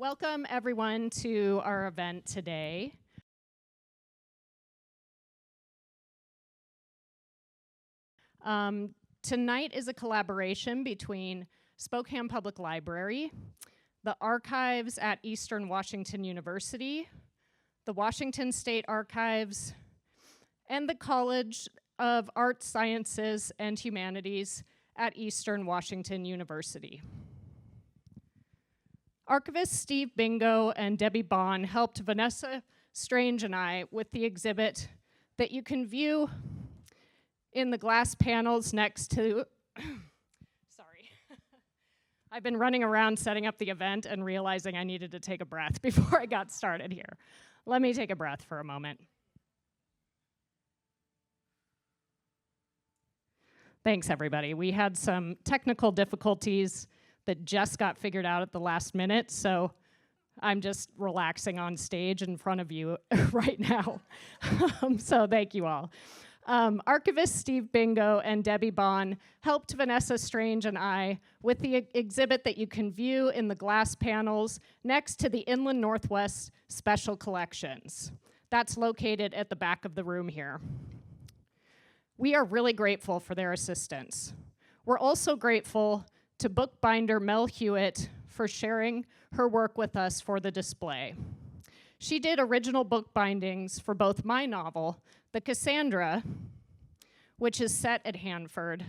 Welcome everyone to our event today. Tonight is a collaboration between Spokane Public Library, the archives at Eastern Washington University, the Washington State Archives, and the College of Arts, Sciences, and Humanities at Eastern Washington University. Archivist Steve Bingo and Debbie Bond helped Vanessa Strange and I with the exhibit that you can view in the glass panels next to, sorry. I've been running around setting up the event and realizing I needed to take a breath before I got started here. Let me take a breath for a moment. Thanks, everybody. We had some technical difficulties that just got figured out at the last minute, so I'm just relaxing on stage in front of you right now. So thank you all. Archivist Steve Bingo and Debbie Bond helped Vanessa Strange and I with the exhibit that you can view in the glass panels next to the Inland Northwest Special Collections. That's located at the back of the room here. We are really grateful for their assistance. We're also grateful to bookbinder Mel Hewitt for sharing her work with us for the display. She did original bookbindings for both my novel, The Cassandra, which is set at Hanford,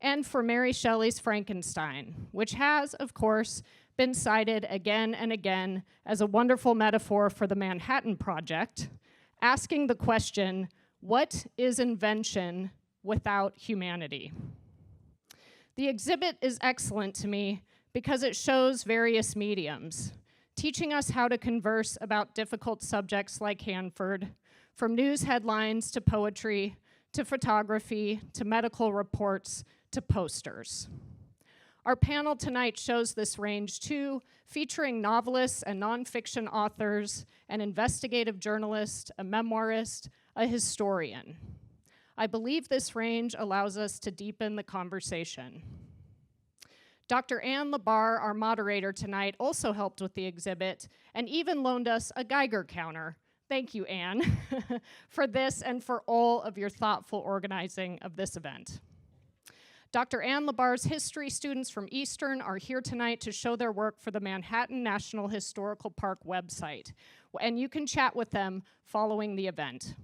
and for Mary Shelley's Frankenstein, which has, of course, been cited again and again as a wonderful metaphor for the Manhattan Project, asking the question, what is invention without humanity? The exhibit is excellent to me because it shows various mediums, teaching us how to converse about difficult subjects like Hanford, from news headlines to poetry, to photography, to medical reports, to posters. Our panel tonight shows this range too, featuring novelists and nonfiction authors, an investigative journalist, a memoirist, a historian. I believe this range allows us to deepen the conversation. Dr. Ann Labar, our moderator tonight, also helped with the exhibit and even loaned us a Geiger counter. Thank you, Ann, for this and for all of your thoughtful organizing of this event. Dr. Ann Labar's history students from Eastern are here tonight to show their work for the Manhattan National Historical Park website, and you can chat with them following the event.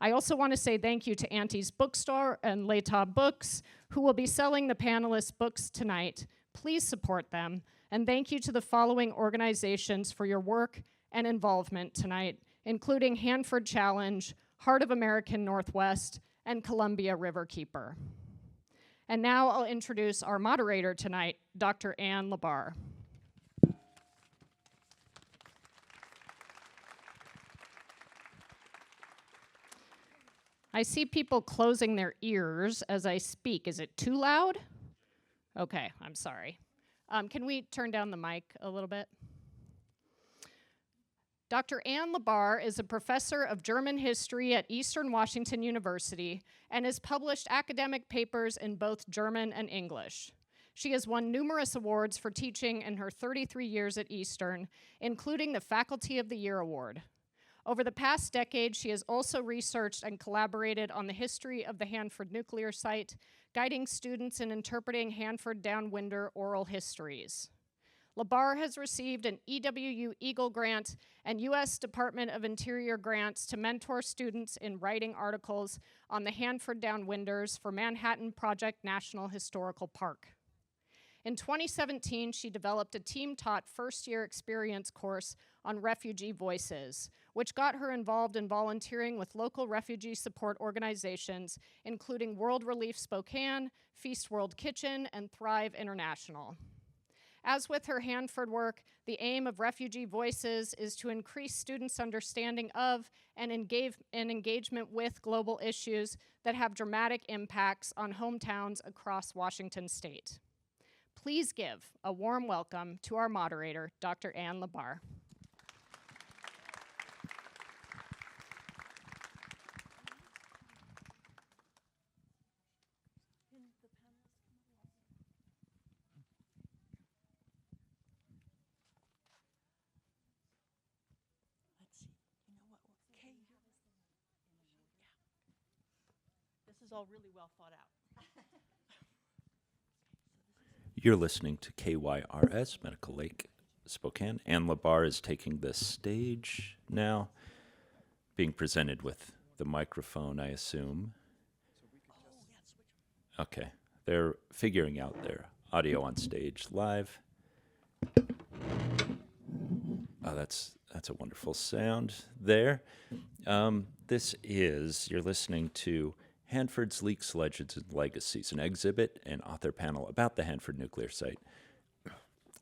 I also want to say thank you to Auntie's Bookstore and L'Etat Books, who will be selling the panelists' books tonight. Please support them. And thank you to the following organizations for your work and involvement tonight, including Hanford Challenge, Heart of American Northwest, and Columbia Riverkeeper. And now I'll introduce our moderator tonight, Dr. Ann Labar. I see people closing their ears as I speak. Is it too loud? Okay, I'm sorry. Can we turn down the mic a little bit? Dr. Ann Labar is a professor of German history at Eastern Washington University and has published academic papers in both German and English. She has won numerous awards for teaching in her 33 years at Eastern, including the Faculty of the Year Award. Over the past decade, she has also researched and collaborated on the history of the Hanford nuclear site, guiding students in interpreting Hanford downwinder oral histories. Labar has received an EWU Eagle Grant and U.S. Department of Interior grants to mentor students in writing articles on the Hanford downwinders for Manhattan Project National Historical Park. In 2017, she developed a team-taught first-year experience course on refugee voices, which got her involved in volunteering with local refugee support organizations, including World Relief Spokane, Feast World Kitchen, and Thrive International. As with her Hanford work, the aim of Refugee Voices is to increase students' understanding of and engagement with global issues that have dramatic impacts on hometowns across Washington state. Please give a warm welcome to our moderator, Dr. Ann Labar. is all really well thought out. You're listening to KYRS, Medical Lake, Spokane. Ann LaBar is taking the stage now, being presented with the microphone, I assume. Okay, they're figuring out their audio on stage live. Oh, that's a wonderful sound there. You're listening to Hanford's Leaks, Legends, and Legacies, an exhibit and author panel about the Hanford nuclear site.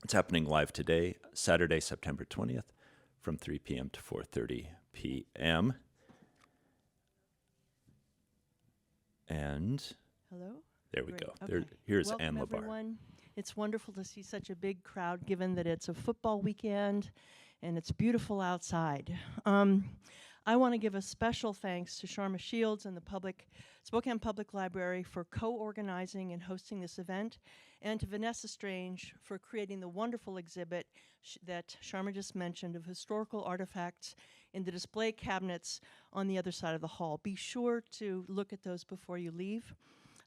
It's happening live today, Saturday, September 20th, from 3 p.m. to 4:30 p.m. And Hello? there we Great. go. Okay. Here's Welcome, Ann LaBar. everyone. It's wonderful to see such a big crowd, given that it's a football weekend and it's beautiful outside. I want to give a special thanks to Sharma Shields and the Spokane Public Library for co-organizing and hosting this event, and to Vanessa Strange for creating the wonderful exhibit that Sharma just mentioned of historical artifacts in the display cabinets on the other side of the hall. Be sure to look at those before you leave.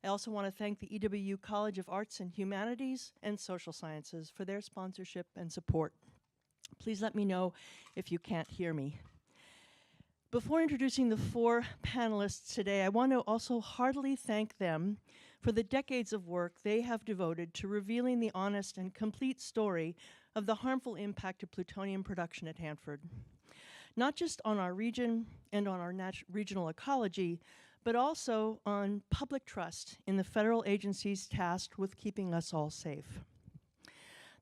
I also want to thank the EWU College of Arts and Humanities and Social Sciences for their sponsorship and support. Please let me know if you can't hear me. Before introducing the four panelists today, I want to also heartily thank them for the decades of work they have devoted to revealing the honest and complete story of the harmful impact of plutonium production at Hanford. Not just on our region and on our regional ecology, but also on public trust in the federal agencies tasked with keeping us all safe.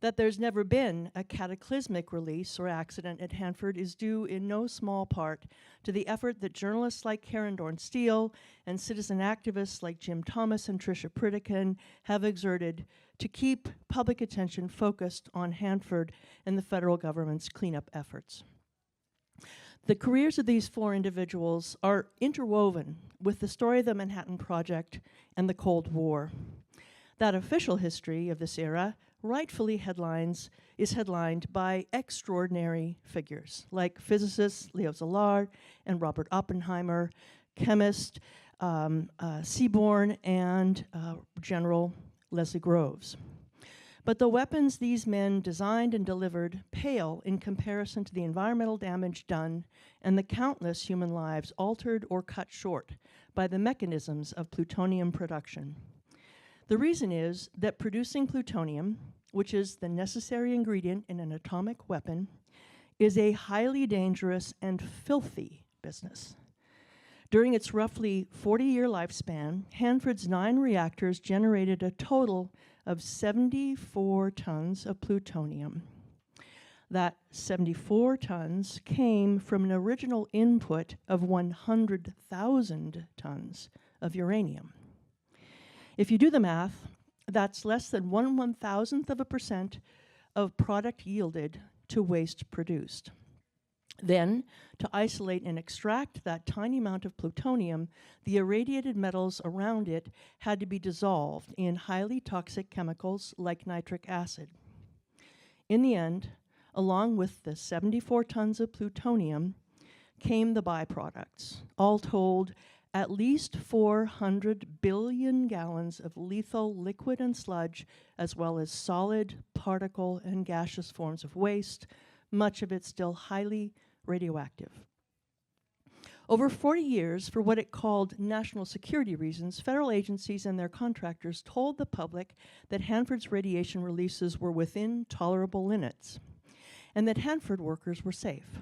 That there's never been a cataclysmic release or accident at Hanford is due in no small part to the effort that journalists like Karen Dorn Steele and citizen activists like Jim Thomas and Trisha Pritikin have exerted to keep public attention focused on Hanford and the federal government's cleanup efforts. The careers of these four individuals are interwoven with the story of the Manhattan Project and the Cold War. That official history of this era rightfully is headlined by extraordinary figures like physicists Leo Szilard and Robert Oppenheimer, chemist Seaborn, and General Leslie Groves. But the weapons these men designed and delivered pale in comparison to the environmental damage done and the countless human lives altered or cut short by the mechanisms of plutonium production. The reason is that producing plutonium, which is the necessary ingredient in an atomic weapon, is a highly dangerous and filthy business. During its roughly 40-year lifespan, Hanford's 9 reactors generated a total of 74 tons of plutonium. That 74 tons came from an original input of 100,000 tons of uranium. If you do the math, that's less than 1/1000% of product yielded to waste produced. Then, to isolate and extract that tiny amount of plutonium, the irradiated metals around it had to be dissolved in highly toxic chemicals like nitric acid. In the end, along with the 74 tons of plutonium, came the byproducts. All told, at least 400 billion gallons of lethal liquid and sludge, as well as solid, particle, and gaseous forms of waste, much of it still highly radioactive. Over 40 years, for what it called national security reasons, federal agencies and their contractors told the public that Hanford's radiation releases were within tolerable limits, and that Hanford workers were safe.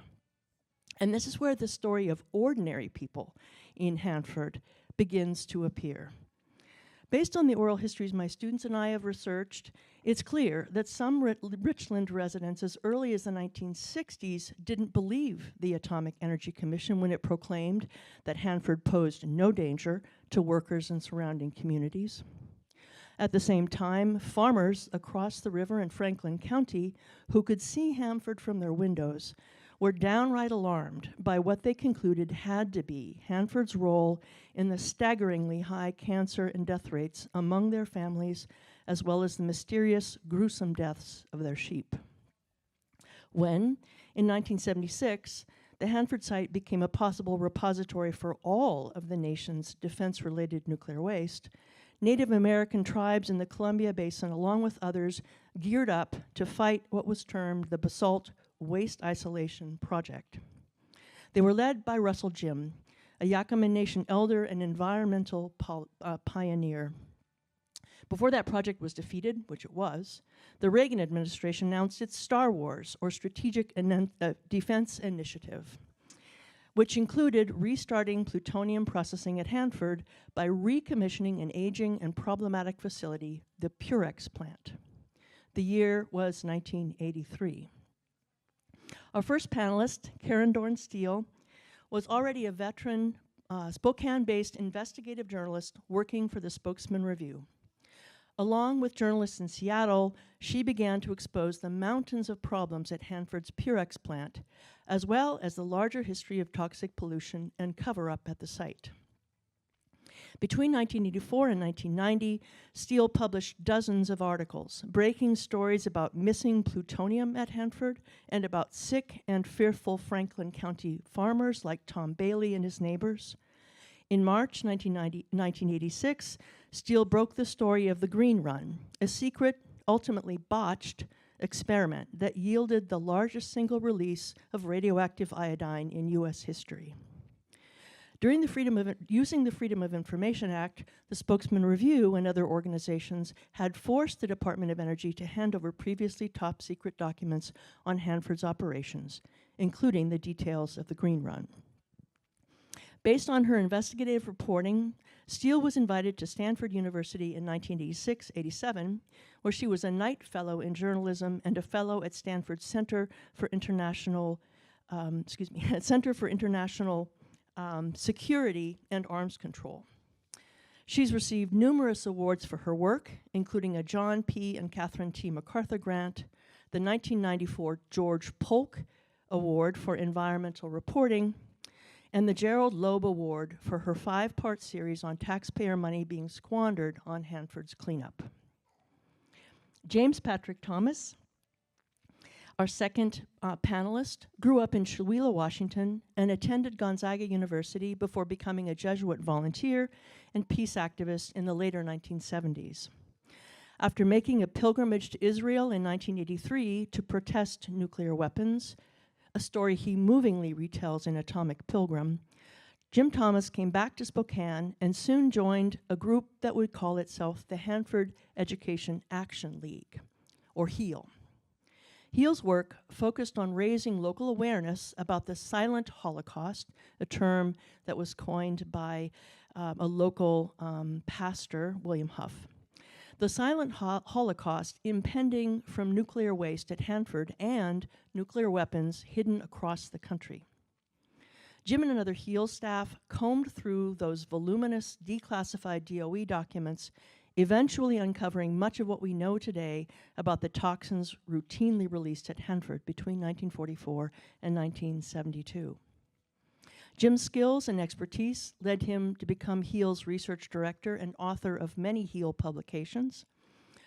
And this is where the story of ordinary people in Hanford begins to appear. Based on the oral histories my students and I have researched, it's clear that some Richland residents as early as the 1960s didn't believe the Atomic Energy Commission when it proclaimed that Hanford posed no danger to workers and surrounding communities. At the same time, farmers across the river in Franklin County who could see Hanford from their windows were downright alarmed by what they concluded had to be Hanford's role in the staggeringly high cancer and death rates among their families, as well as the mysterious, gruesome deaths of their sheep. When, in 1976, the Hanford site became a possible repository for all of the nation's defense-related nuclear waste, Native American tribes in the Columbia Basin, along with others, geared up to fight what was termed the Basalt Waste Isolation Project. They were led by Russell Jim, a Yakama Nation elder and environmental pioneer. Before that project was defeated, which it was, the Reagan administration announced its Star Wars, or Strategic Defense Initiative, which included restarting plutonium processing at Hanford by recommissioning an aging and problematic facility, the KYRS plant. The year was 1983. Our first panelist, Karen Dorn Steele, was already a veteran Spokane-based investigative journalist working for the Spokesman Review. Along with journalists in Seattle, she began to expose the mountains of problems at Hanford's KYRS plant, as well as the larger history of toxic pollution and cover-up at the site. Between 1984 and 1990, Steele published dozens of articles, breaking stories about missing plutonium at Hanford and about sick and fearful Franklin County farmers like Tom Bailey and his neighbors. In March 1986, Steele broke the story of the Green Run, a secret, ultimately botched, experiment that yielded the largest single release of radioactive iodine in U.S. history. Using the Freedom of Information Act, the Spokesman Review and other organizations had forced the Department of Energy to hand over previously top-secret documents on Hanford's operations, including the details of the Green Run. Based on her investigative reporting, Steele was invited to Stanford University in 1986-87, where she was a Knight Fellow in Journalism and a Fellow at Stanford's Center for International Security and Arms Control. She's received numerous awards for her work, including a John P. and Catherine T. MacArthur grant, the 1994 George Polk Award for Environmental Reporting, and the Gerald Loeb Award for her 5-part series on taxpayer money being squandered on Hanford's cleanup. James Patrick Thomas, our second panelist, grew up in Chewelah, Washington, and attended Gonzaga University before becoming a Jesuit volunteer and peace activist in the later 1970s. After making a pilgrimage to Israel in 1983 to protest nuclear weapons, a story he movingly retells in Atomic Pilgrim, Jim Thomas came back to Spokane and soon joined a group that would call itself the Hanford Education Action League, or HEAL. HEAL's work focused on raising local awareness about the silent Holocaust, a term that was coined by a local pastor, William Huff. The silent Holocaust impending from nuclear waste at Hanford and nuclear weapons hidden across the country. Jim and another HEAL staff combed through those voluminous declassified DOE documents, eventually uncovering much of what we know today about the toxins routinely released at Hanford between 1944 and 1972. Jim's skills and expertise led him to become HEAL's research director and author of many HEAL publications.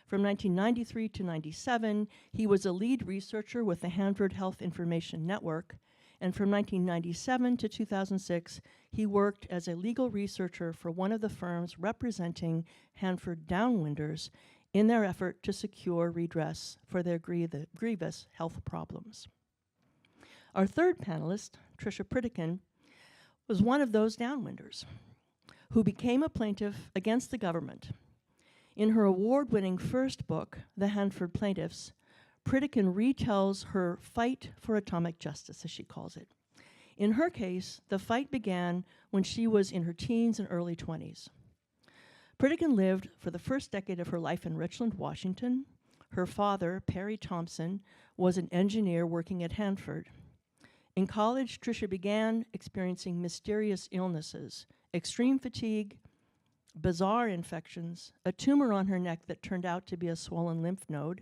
From 1993 to 97, he was a lead researcher with the Hanford Health Information Network, and from 1997 to 2006, he worked as a legal researcher for one of the firms representing Hanford downwinders in their effort to secure redress for their grievous health problems. Our third panelist, Trisha Pritikin, was one of those downwinders who became a plaintiff against the government. In her award-winning first book, The Hanford Plaintiffs, Pritikin retells her fight for atomic justice, as she calls it. In her case, the fight began when she was in her teens and early 20s. Pritikin lived for the first decade of her life in Richland, Washington. Her father, Perry Thompson, was an engineer working at Hanford. In college, Trisha began experiencing mysterious illnesses, extreme fatigue, bizarre infections, a tumor on her neck that turned out to be a swollen lymph node.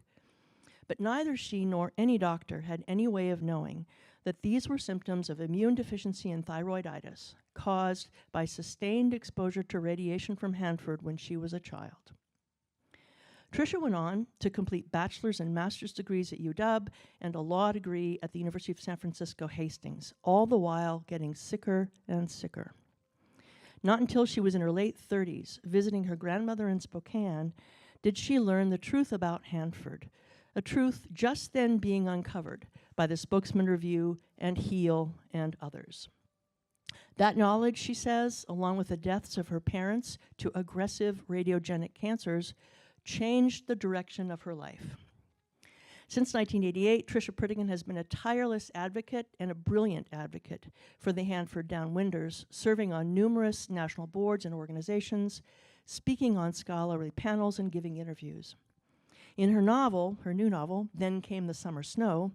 But neither she nor any doctor had any way of knowing that these were symptoms of immune deficiency and thyroiditis caused by sustained exposure to radiation from Hanford when she was a child. Trisha went on to complete bachelor's and master's degrees at UW and a law degree at the University of San Francisco Hastings, all the while getting sicker and sicker. Not until she was in her late 30s, visiting her grandmother in Spokane, did she learn the truth about Hanford, a truth just then being uncovered by the Spokesman Review and HEAL and others. That knowledge, she says, along with the deaths of her parents to aggressive radiogenic cancers, changed the direction of her life. Since 1988, Trisha Pritikin has been a tireless advocate and a brilliant advocate for the Hanford Downwinders, serving on numerous national boards and organizations, speaking on scholarly panels and giving interviews. In her novel, her new novel, Then Came the Summer Snow,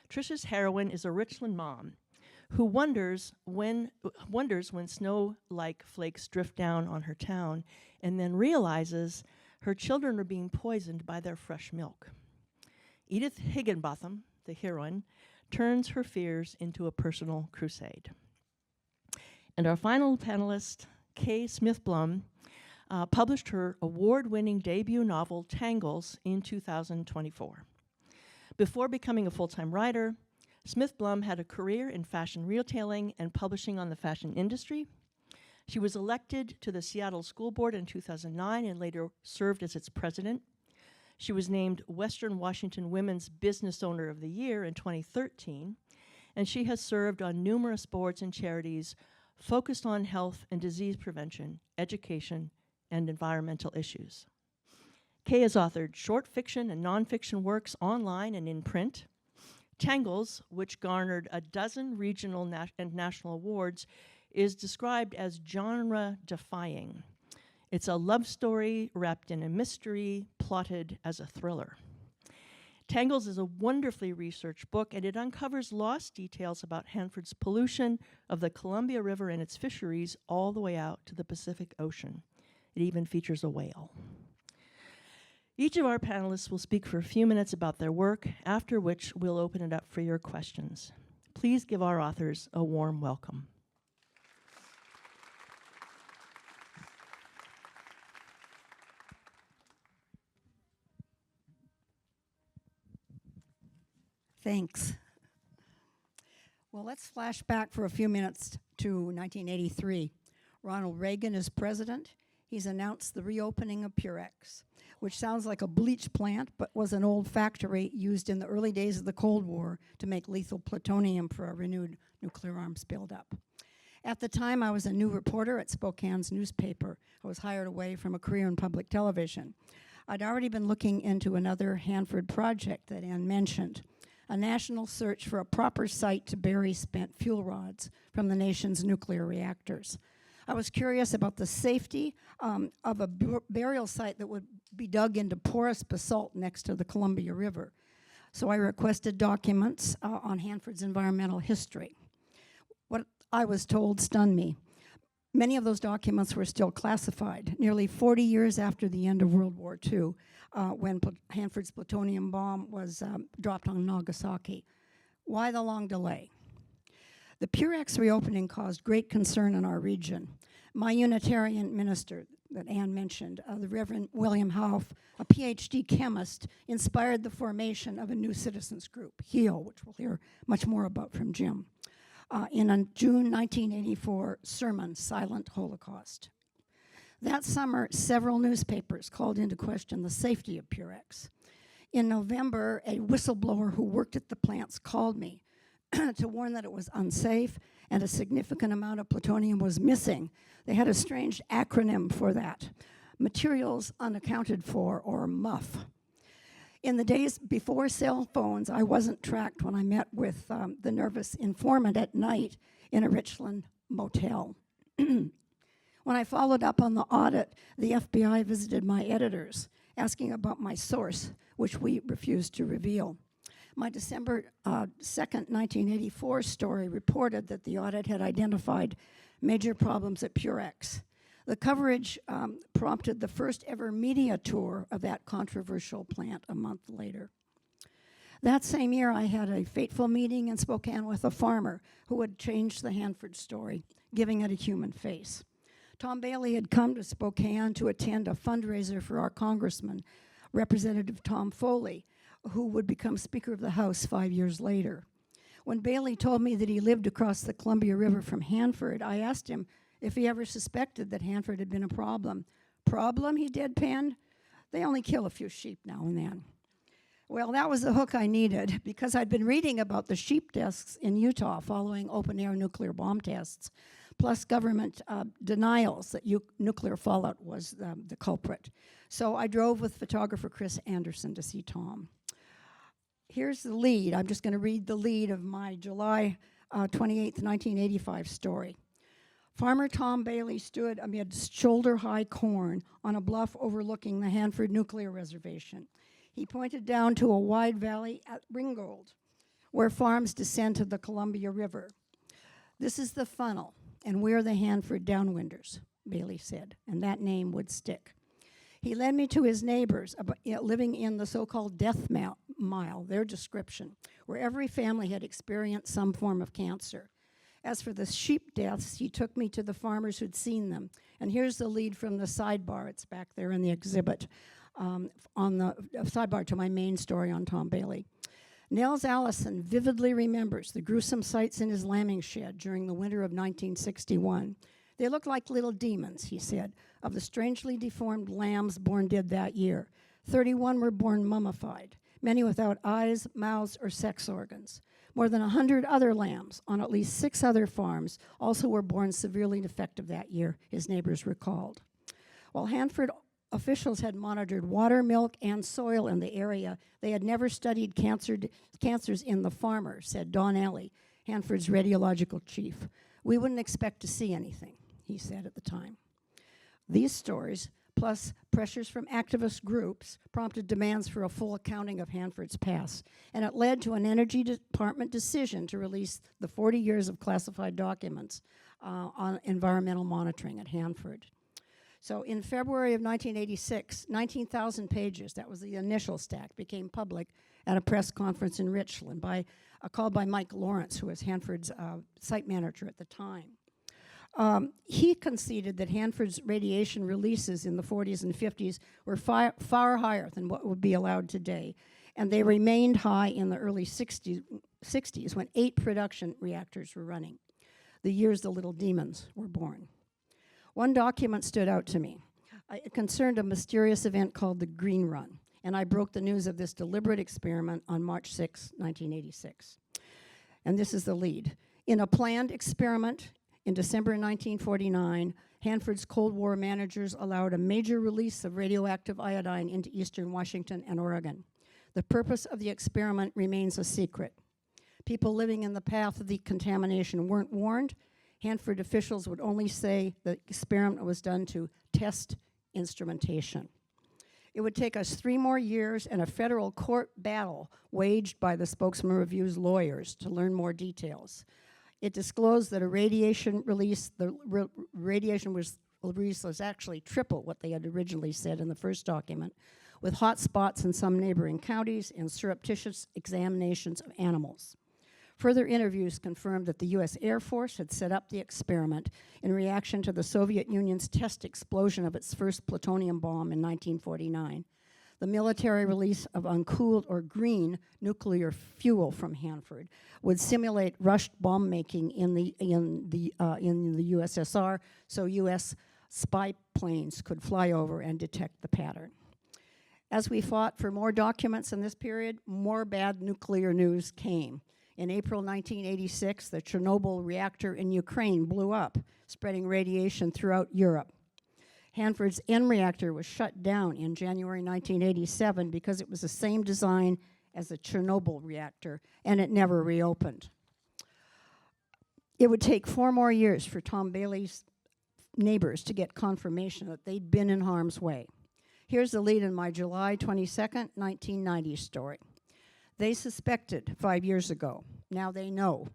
Trisha's heroine is a Richland mom who wonders when snow-like flakes drift down on her town and then realizes her children are being poisoned by their fresh milk. Edith Higginbotham, the heroine, turns her fears into a personal crusade. And our final panelist, Kay Smith Blum, published her award-winning debut novel, Tangles, in 2024. Before becoming a full-time writer, Smith Blum had a career in fashion retailing and publishing on the fashion industry. She was elected to the Seattle School Board in 2009 and later served as its president. She was named Western Washington Women's Business Owner of the Year in 2013, and she has served on numerous boards and charities focused on health and disease prevention, education, and environmental issues. Kay has authored short fiction and nonfiction works online and in print. Tangles, which garnered a dozen regional and national awards, is described as genre-defying. It's a love story wrapped in a mystery, plotted as a thriller. Tangles is a wonderfully researched book, and it uncovers lost details about Hanford's pollution of the Columbia River and its fisheries all the way out to the Pacific Ocean. It even features a whale. Each of our panelists will speak for a few minutes about their work, after which we'll open it up for your questions. Please give our authors a warm welcome. Thanks. Well, let's flash back for a few minutes to 1983. Ronald Reagan is president. He's announced the reopening of Purex, which sounds like a bleach plant, but was an old factory used in the early days of the Cold War to make lethal plutonium for a renewed nuclear arms buildup. At the time, I was a new reporter at Spokane's newspaper. I was hired away from a career in public television. I'd already been looking into another Hanford project that Ann mentioned, a national search for a proper site to bury spent fuel rods from the nation's nuclear reactors. I was curious about the safety of a burial site that would be dug into porous basalt next to the Columbia River. So I requested documents on Hanford's environmental history. What I was told stunned me. Many of those documents were still classified, nearly 40 years after the end of World War II, when Hanford's plutonium bomb was dropped on Nagasaki. Why the long delay? The Purex reopening caused great concern in our region. My Unitarian minister that Ann mentioned, the Reverend William Hauff, a PhD chemist, inspired the formation of a new citizens group, HEAL, which we'll hear much more about from Jim, in a June 1984 sermon, Silent Holocaust. That summer, several newspapers called into question the safety of Purex. In November, a whistleblower who worked at the plants called me to warn that it was unsafe and a significant amount of plutonium was missing. They had a strange acronym for that, Materials Unaccounted For, or MUF. In the days before cell phones, I wasn't tracked when I met with the nervous informant at night in a Richland motel. When I followed up on the audit, the FBI visited my editors, asking about my source, which we refused to reveal. My December 2nd, 1984 story reported that the audit had identified major problems at Purex. The coverage prompted the first ever media tour of that controversial plant a month later. That same year, I had a fateful meeting in Spokane with a farmer who had changed the Hanford story, giving it a human face. Tom Bailey had come to Spokane to attend a fundraiser for our congressman, Representative Tom Foley, who would become Speaker of the House 5 years later. When Bailey told me that he lived across the Columbia River from Hanford, I asked him if he ever suspected that Hanford had been a problem. Problem, he deadpanned? They only kill a few sheep now and then. Well, that was the hook I needed, because I'd been reading about the sheep deaths in Utah following open-air nuclear bomb tests, plus government denials that nuclear fallout was the culprit. So I drove with photographer Chris Anderson to see Tom. Here's the lead. I'm just going to read the lead of my July 28th, 1985 story. Farmer Tom Bailey stood amid shoulder-high corn on a bluff overlooking the Hanford Nuclear Reservation. He pointed down to a wide valley at Ringgold, where farms descend to the Columbia River. This is the funnel, and we're the Hanford downwinders, Bailey said, and that name would stick. He led me to his neighbors living in the so-called death mile, their description, where every family had experienced some form of cancer. As for the sheep deaths, he took me to the farmers who'd seen them. And here's the lead from the sidebar. It's back there in the exhibit, on the sidebar to my main story on Tom Bailey. Nels Allison vividly remembers the gruesome sights in his lambing shed during the winter of 1961. They looked like little demons, he said, of the strangely deformed lambs born dead that year. 31 were born mummified, many without eyes, mouths, or sex organs. More than 100 other lambs on at least 6 other farms also were born severely defective that year, his neighbors recalled. While Hanford officials had monitored water, milk, and soil in the area, they had never studied cancers in the farmer, said Don Alley, Hanford's radiological chief. We wouldn't expect to see anything, he said at the time. These stories, plus pressures from activist groups, prompted demands for a full accounting of Hanford's past, and it led to an Energy Department decision to release the 40 years of classified documents on environmental monitoring at Hanford. So in February of 1986, 19,000 pages, that was the initial stack, became public at a press conference in Richland by a call by Mike Lawrence, who was Hanford's site manager at the time. He conceded that Hanford's radiation releases in the 40s and 50s were far higher than what would be allowed today, and they remained high in the early 60s when 8 production reactors were running, the years the little demons were born. One document stood out to me. It concerned a mysterious event called the Green Run, and I broke the news of this deliberate experiment on March 6, 1986. And this is the lead. In a planned experiment in December 1949, Hanford's Cold War managers allowed a major release of radioactive iodine into eastern Washington and Oregon. The purpose of the experiment remains a secret. People living in the path of the contamination weren't warned. Hanford officials would only say the experiment was done to test instrumentation. It would take us 3 more years and a federal court battle waged by the Spokesman Review's lawyers to learn more details. It disclosed that a radiation release, radiation release was actually triple what they had originally said in the first document, with hot spots in some neighboring counties and surreptitious examinations of animals. Further interviews confirmed that the U.S. Air Force had set up the experiment in reaction to the Soviet Union's test explosion of its first plutonium bomb in 1949. The military release of uncooled or green nuclear fuel from Hanford would simulate rushed bomb making in the USSR, so U.S. spy planes could fly over and detect the pattern. As we fought for more documents in this period, more bad nuclear news came. In April 1986, the Chernobyl reactor in Ukraine blew up, spreading radiation throughout Europe. Hanford's N reactor was shut down in January 1987 because it was the same design as the Chernobyl reactor, and it never reopened. It would take 4 more years for Tom Bailey's neighbors to get confirmation that they'd been in harm's way. Here's the lead in my July 22nd, 1990 story. They suspected 5 years ago. Now they know.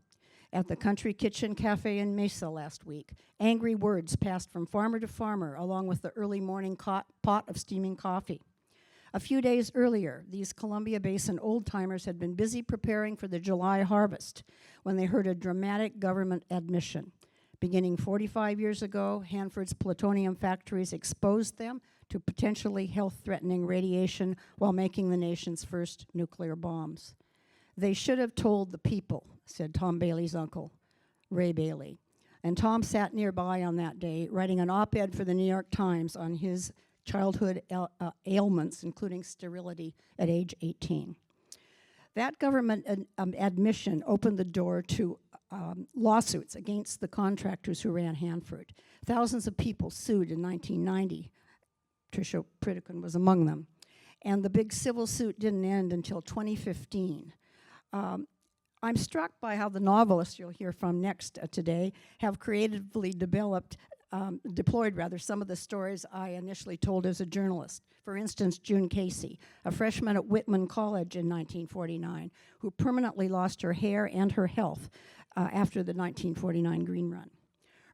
At the Country Kitchen Cafe in Mesa last week, angry words passed from farmer to farmer along with the early morning pot of steaming coffee. A few days earlier, these Columbia Basin old-timers had been busy preparing for the July harvest when they heard a dramatic government admission. Beginning 45 years ago, Hanford's plutonium factories exposed them to potentially health-threatening radiation while making the nation's first nuclear bombs. They should have told the people, said Tom Bailey's uncle, Ray Bailey. And Tom sat nearby on that day, writing an op-ed for the New York Times on his childhood ailments, including sterility at age 18. That government admission opened the door to lawsuits against the contractors who ran Hanford. Thousands of people sued in 1990. Trisha Pritikin was among them. And the big civil suit didn't end until 2015. I'm struck by how the novelists you'll hear from next today have creatively deployed some of the stories I initially told as a journalist. For instance, June Casey, a freshman at Whitman College in 1949, who permanently lost her hair and her health after the 1949 Green Run.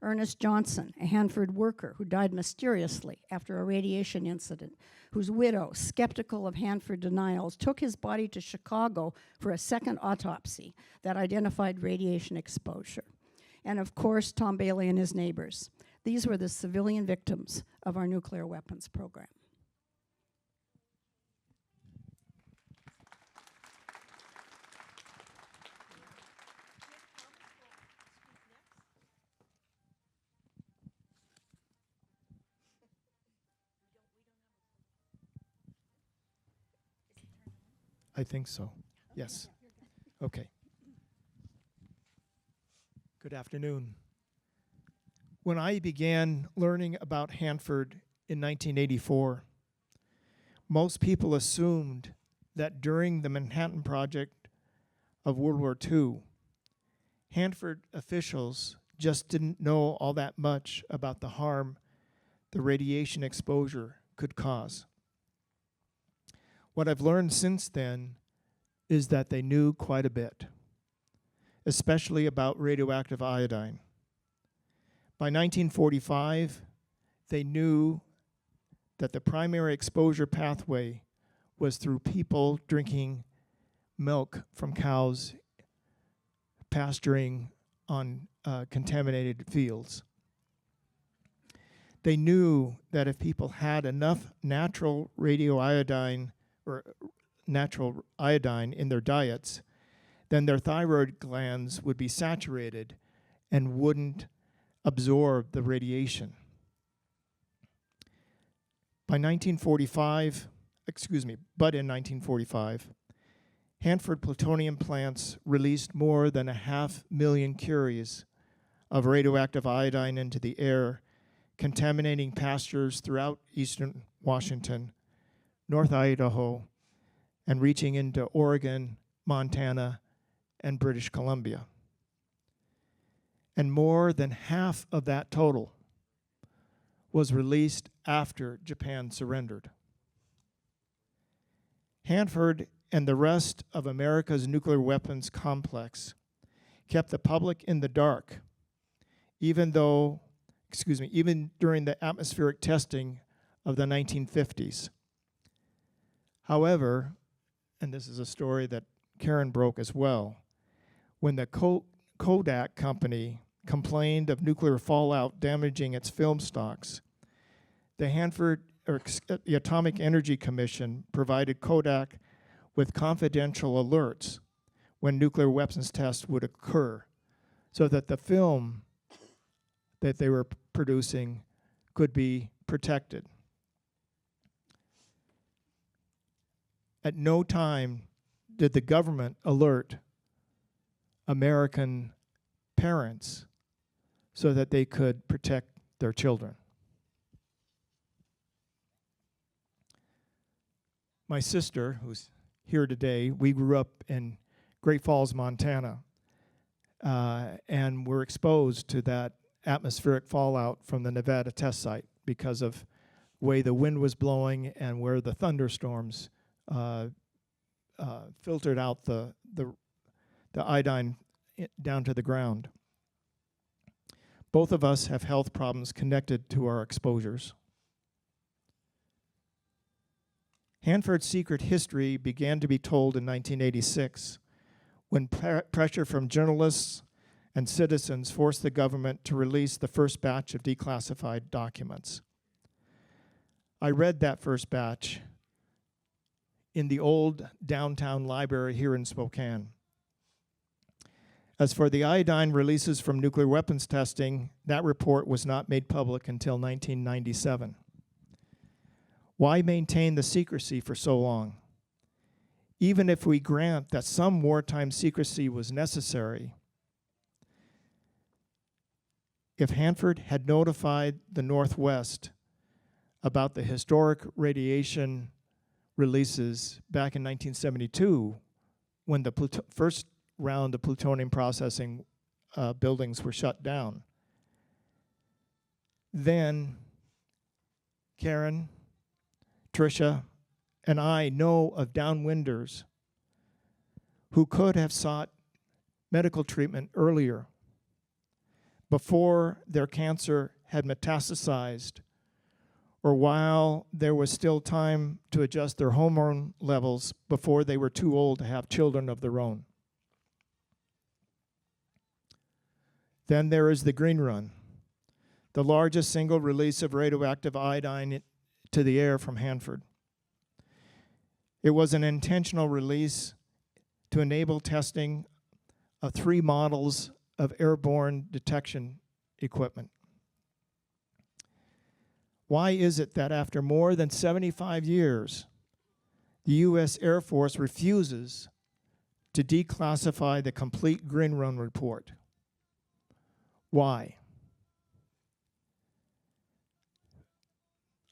Ernest Johnson, a Hanford worker who died mysteriously after a radiation incident, whose widow, skeptical of Hanford denials, took his body to Chicago for a second autopsy that identified radiation exposure. And of course, Tom Bailey and his neighbors. These were the civilian victims of our nuclear weapons program. I think so. Yes. Okay. Good afternoon. When I began learning about Hanford in 1984, most people assumed that during the Manhattan Project of World War II, Hanford officials just didn't know all that much about the harm the radiation exposure could cause. What I've learned since then is that they knew quite a bit, especially about radioactive iodine. By 1945, they knew that the primary exposure pathway was through people drinking milk from cows pasturing on contaminated fields. They knew that if people had enough natural radioiodine or natural iodine in their diets, then their thyroid glands would be saturated and wouldn't absorb the radiation. But in 1945, Hanford plutonium plants released more than 500,000 curies of radioactive iodine into the air, contaminating pastures throughout eastern Washington, North Idaho, and reaching into Oregon, Montana, and British Columbia. And more than half of that total was released after Japan surrendered. Hanford and the rest of America's nuclear weapons complex kept the public in the dark, even during the atmospheric testing of the 1950s. However, and this is a story that Karen broke as well, when the Kodak company complained of nuclear fallout damaging its film stocks, the Atomic Energy Commission provided Kodak with confidential alerts when nuclear weapons tests would occur, so that the film that they were producing could be protected. At no time did the government alert American parents so that they could protect their children. My sister, who's here today, we grew up in Great Falls, Montana, and were exposed to that atmospheric fallout from the Nevada test site because of the way the wind was blowing and where the thunderstorms filtered out the iodine down to the ground. Both of us have health problems connected to our exposures. Hanford's secret history began to be told in 1986 when pressure from journalists and citizens forced the government to release the first batch of declassified documents. I read that first batch in the old downtown library here in Spokane. As for the iodine releases from nuclear weapons testing, that report was not made public until 1997. Why maintain the secrecy for so long? Even if we grant that some wartime secrecy was necessary, if Hanford had notified the Northwest about the historic radiation releases back in 1972, when the first round of plutonium processing buildings were shut down, then Karen, Trisha, and I know of downwinders who could have sought medical treatment earlier, before their cancer had metastasized, or while there was still time to adjust their hormone levels before they were too old to have children of their own. Then there is the Green Run, the largest single release of radioactive iodine to the air from Hanford. It was an intentional release to enable testing of 3 models of airborne detection equipment. Why is it that after more than 75 years, the U.S. Air Force refuses to declassify the complete Green Run report? Why?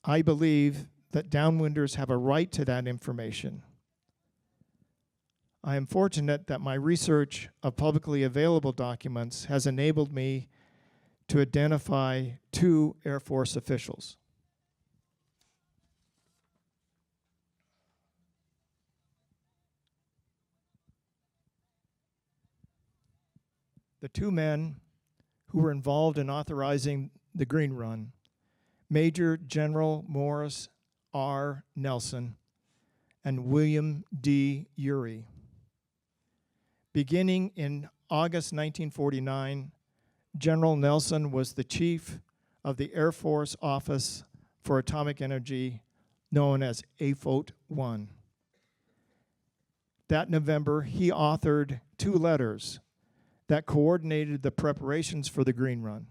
I believe that downwinders have a right to that information. I am fortunate that my research of publicly available documents has enabled me to identify 2 Air Force officials. The 2 men who were involved in authorizing the Green Run, Major General Morris R. Nelson and William D. Urey. Beginning in August 1949, General Nelson was the chief of the Air Force Office for Atomic Energy, known as AFOT-1. That November, he authored 2 letters that coordinated the preparations for the Green Run.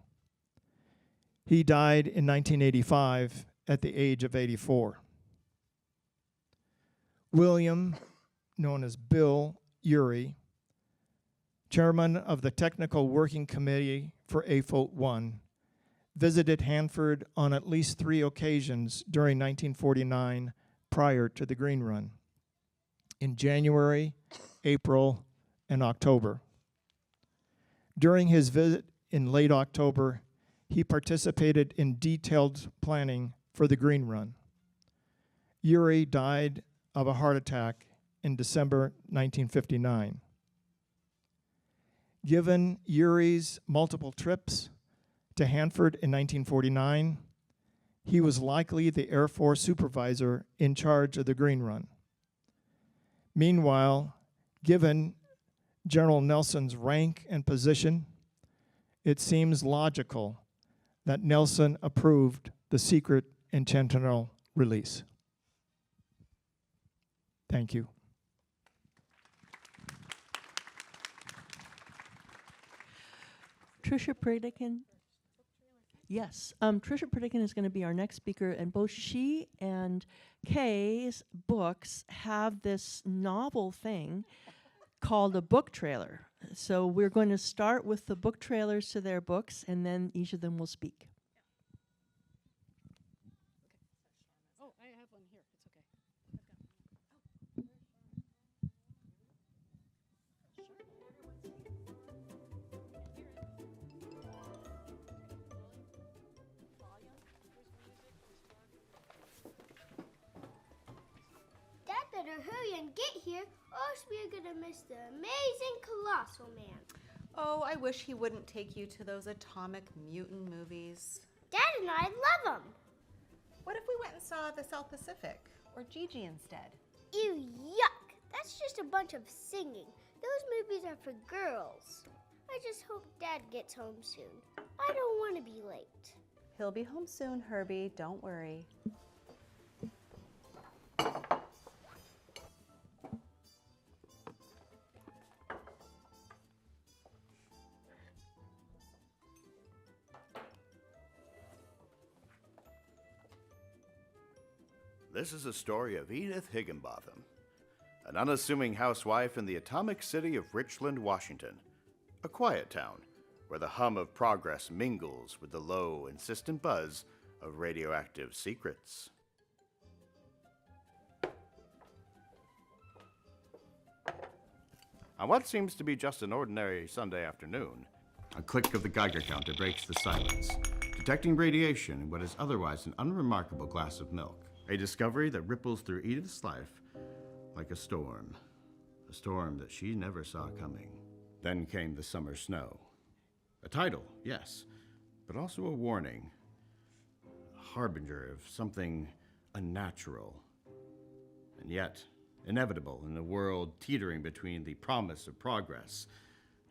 He died in 1985 at the age of 84. William, known as Bill Urey, chairman of the Technical Working Committee for AFOT-1, visited Hanford on at least 3 occasions during 1949 prior to the Green Run, in January, April, and October. During his visit in late October, he participated in detailed planning for the Green Run. Urey died of a heart attack in December 1959. Given Urey's multiple trips to Hanford in 1949, he was likely the Air Force supervisor in charge of the Green Run. Meanwhile, given General Nelson's rank and position, it seems logical that Nelson approved the secret intentional release. Thank you. Trisha Pritikin. Yes, Trisha Pritikin is going to be our next speaker, and both she and Kay's books have this novel thing called a book trailer. So we're going to start with the book trailers to their books, and then each of them will speak. Oh, I have one here. It's okay. Dad better hurry and get here, or else we are gonna miss the amazing Colossal Man. Oh, I wish he wouldn't take you to those atomic mutant movies. Dad and I love him. What if we went and saw the South Pacific or Gigi instead? Ew, yuck. That's just a bunch of singing. Those movies are for girls. I just hope Dad gets home soon. I don't want to be late. He'll be home soon, Herbie. Don't worry. This is a story of Edith Higginbotham, an unassuming housewife in the atomic city of Richland, Washington, a quiet town where the hum of progress mingles with the low, insistent buzz of radioactive secrets. On what seems to be just an ordinary Sunday afternoon, a click of the Geiger counter breaks the silence, detecting radiation in what is otherwise an unremarkable glass of milk. A discovery that ripples through Edith's life like a storm that she never saw coming. Then came the summer snow. A title, yes, but also a warning, a harbinger of something unnatural, and yet inevitable in a world teetering between the promise of progress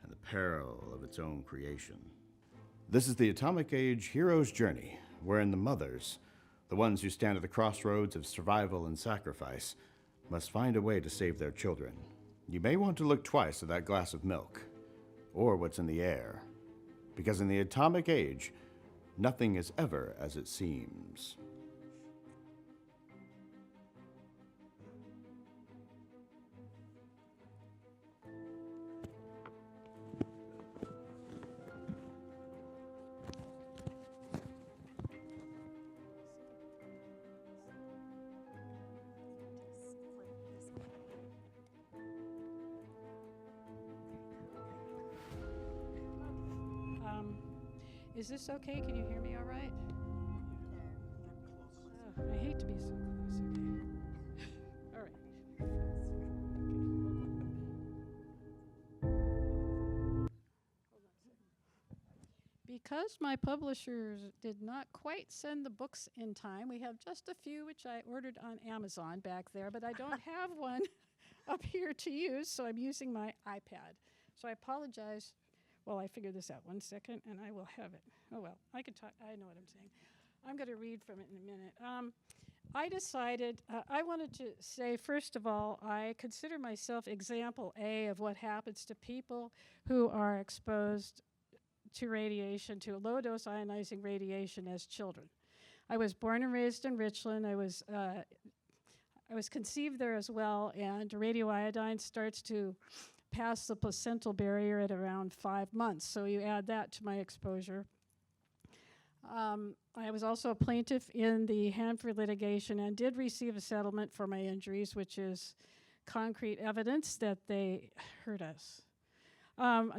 and the peril of its own creation. This is the Atomic Age hero's journey, wherein the mothers, the ones who stand at the crossroads of survival and sacrifice, must find a way to save their children. You may want to look twice at that glass of milk, or what's in the air, because in the Atomic Age, nothing is ever as it seems. Is this okay? Can you hear me all right? Oh, I hate to be so close. Okay. All right. Hold on a second. Because my publishers did not quite send the books in time, we have just a few which I ordered on Amazon back there, but I don't have one up here to use, so I'm using my iPad. So I apologize. Well, I figured this out 1 second, and I will have it. Oh, well, I can talk. I know what I'm saying. I'm going to read from it in a minute. I decided, I wanted to say, first of all, I consider myself example A of what happens to people who are exposed to radiation, to low-dose ionizing radiation as children. I was born and raised in Richland. I was conceived there as well, and radioiodine starts to pass the placental barrier at around 5 months. So you add that to my exposure. I was also a plaintiff in the Hanford litigation and did receive a settlement for my injuries, which is concrete evidence that they hurt us.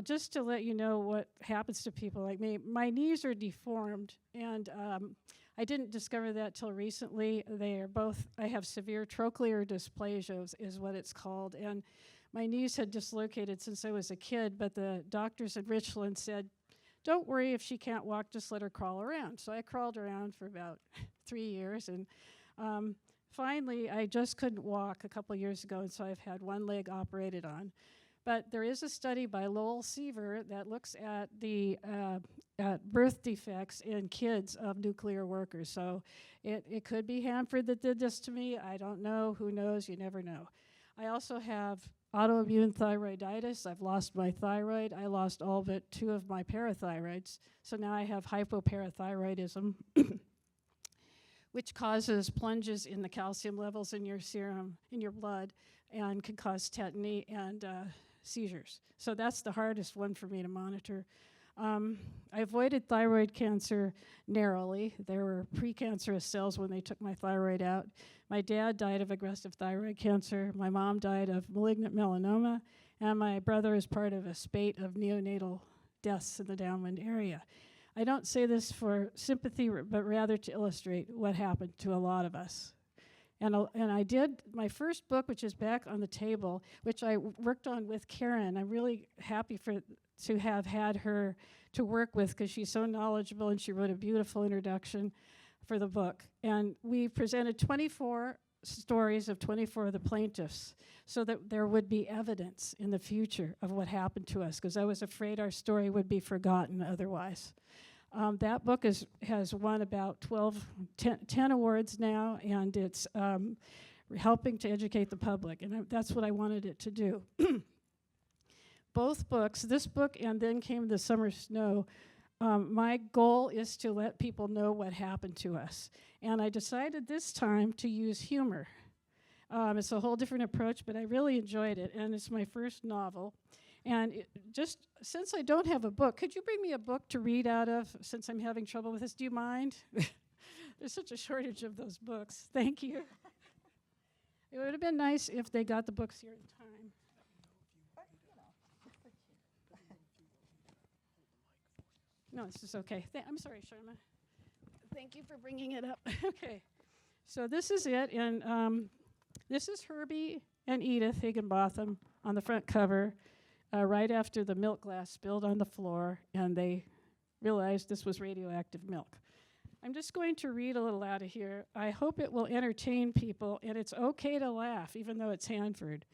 Just to let you know what happens to people like me, my knees are deformed, and I didn't discover that till recently. They are both, I have severe trochlear dysplasia is what it's called, and my knees had dislocated since I was a kid, but the doctors in Richland said, don't worry if she can't walk, just let her crawl around. So I crawled around for about 3 years, and finally I just couldn't walk a couple years ago, and so I've had one leg operated on. But there is a study by Lowell Seaver that looks at the at birth defects in kids of nuclear workers. So it could be Hanford that did this to me. I don't know. Who knows? You never know. I also have autoimmune thyroiditis. I've lost my thyroid. I lost all but 2 of my parathyroids. So now I have hypoparathyroidism, which causes plunges in the calcium levels in your serum, in your blood, and can cause tetany and seizures. So that's the hardest one for me to monitor. I avoided thyroid cancer narrowly. There were precancerous cells when they took my thyroid out. My dad died of aggressive thyroid cancer. My mom died of malignant melanoma. And my brother is part of a spate of neonatal deaths in the downwind area. I don't say this for sympathy, but rather to illustrate what happened to a lot of us. And I did my first book, which is back on the table, which I worked on with Karen. I'm really happy to have had her to work with because she's so knowledgeable, and she wrote a beautiful introduction for the book. And we presented 24 stories of 24 of the plaintiffs so that there would be evidence in the future of what happened to us, because I was afraid our story would be forgotten otherwise. That book has won about 10 awards now, and it's helping to educate the public, and that's what I wanted it to do. Both books, this book and Then Came the Summer Snow, my goal is to let people know what happened to us. And I decided this time to use humor. It's a whole different approach, but I really enjoyed it, and it's my first novel. And just since I don't have a book, could you bring me a book to read out of since I'm having trouble with this? Do you mind? There's such a shortage of those books. Thank you. It would have been nice if they got the books here in time. No, this is okay. I'm sorry, Sharma. Thank you for bringing it up. Okay. So this is it, and this is Herbie and Edith Higginbotham on the front cover right after the milk glass spilled on the floor, and they realized this was radioactive milk. I'm just going to read a little out of here. I hope it will entertain people, and it's okay to laugh, even though it's Hanford.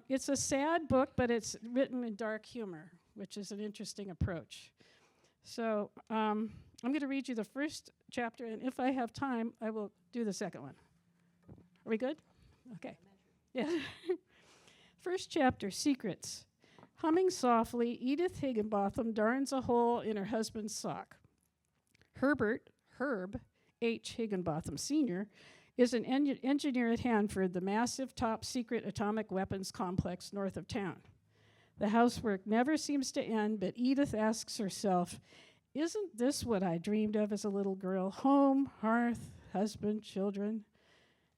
It's a sad book, but it's written in dark humor, which is an interesting approach. So I'm going to read you the first chapter, and if I have time, I will do the second one. Are we good? Okay. Yeah. First chapter, Secrets. Humming softly, Edith Higginbotham darns a hole in her husband's sock. Herb H. Higginbotham Sr., is an engineer at Hanford, the massive top-secret atomic weapons complex north of town. The housework never seems to end, but Edith asks herself, isn't this what I dreamed of as a little girl? Home, hearth, husband, children.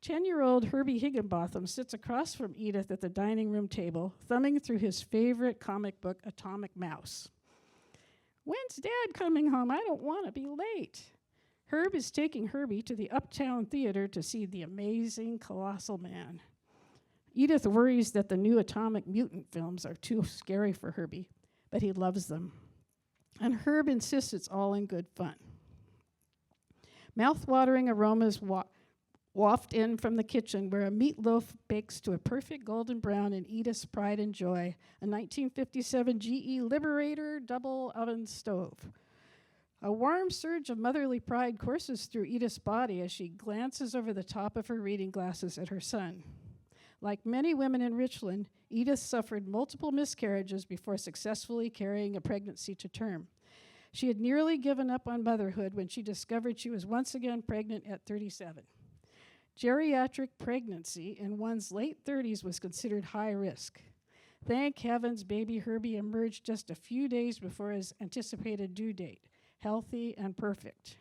10-year-old Herbie Higginbotham sits across from Edith at the dining room table, thumbing through his favorite comic book, Atomic Mouse. When's Dad coming home? I don't want to be late. Herb is taking Herbie to the Uptown Theater to see The Amazing Colossal Man. Edith worries that the new atomic mutant films are too scary for Herbie, but he loves them. And Herb insists it's all in good fun. Mouth-watering aromas waft in from the kitchen, where a meatloaf bakes to a perfect golden brown in Edith's pride and joy, a 1957 GE Liberator double oven stove. A warm surge of motherly pride courses through Edith's body as she glances over the top of her reading glasses at her son. Like many women in Richland, Edith suffered multiple miscarriages before successfully carrying a pregnancy to term. She had nearly given up on motherhood when she discovered she was once again pregnant at 37. Geriatric pregnancy in one's late 30s was considered high risk. Thank heavens baby Herbie emerged just a few days before his anticipated due date, healthy and perfect.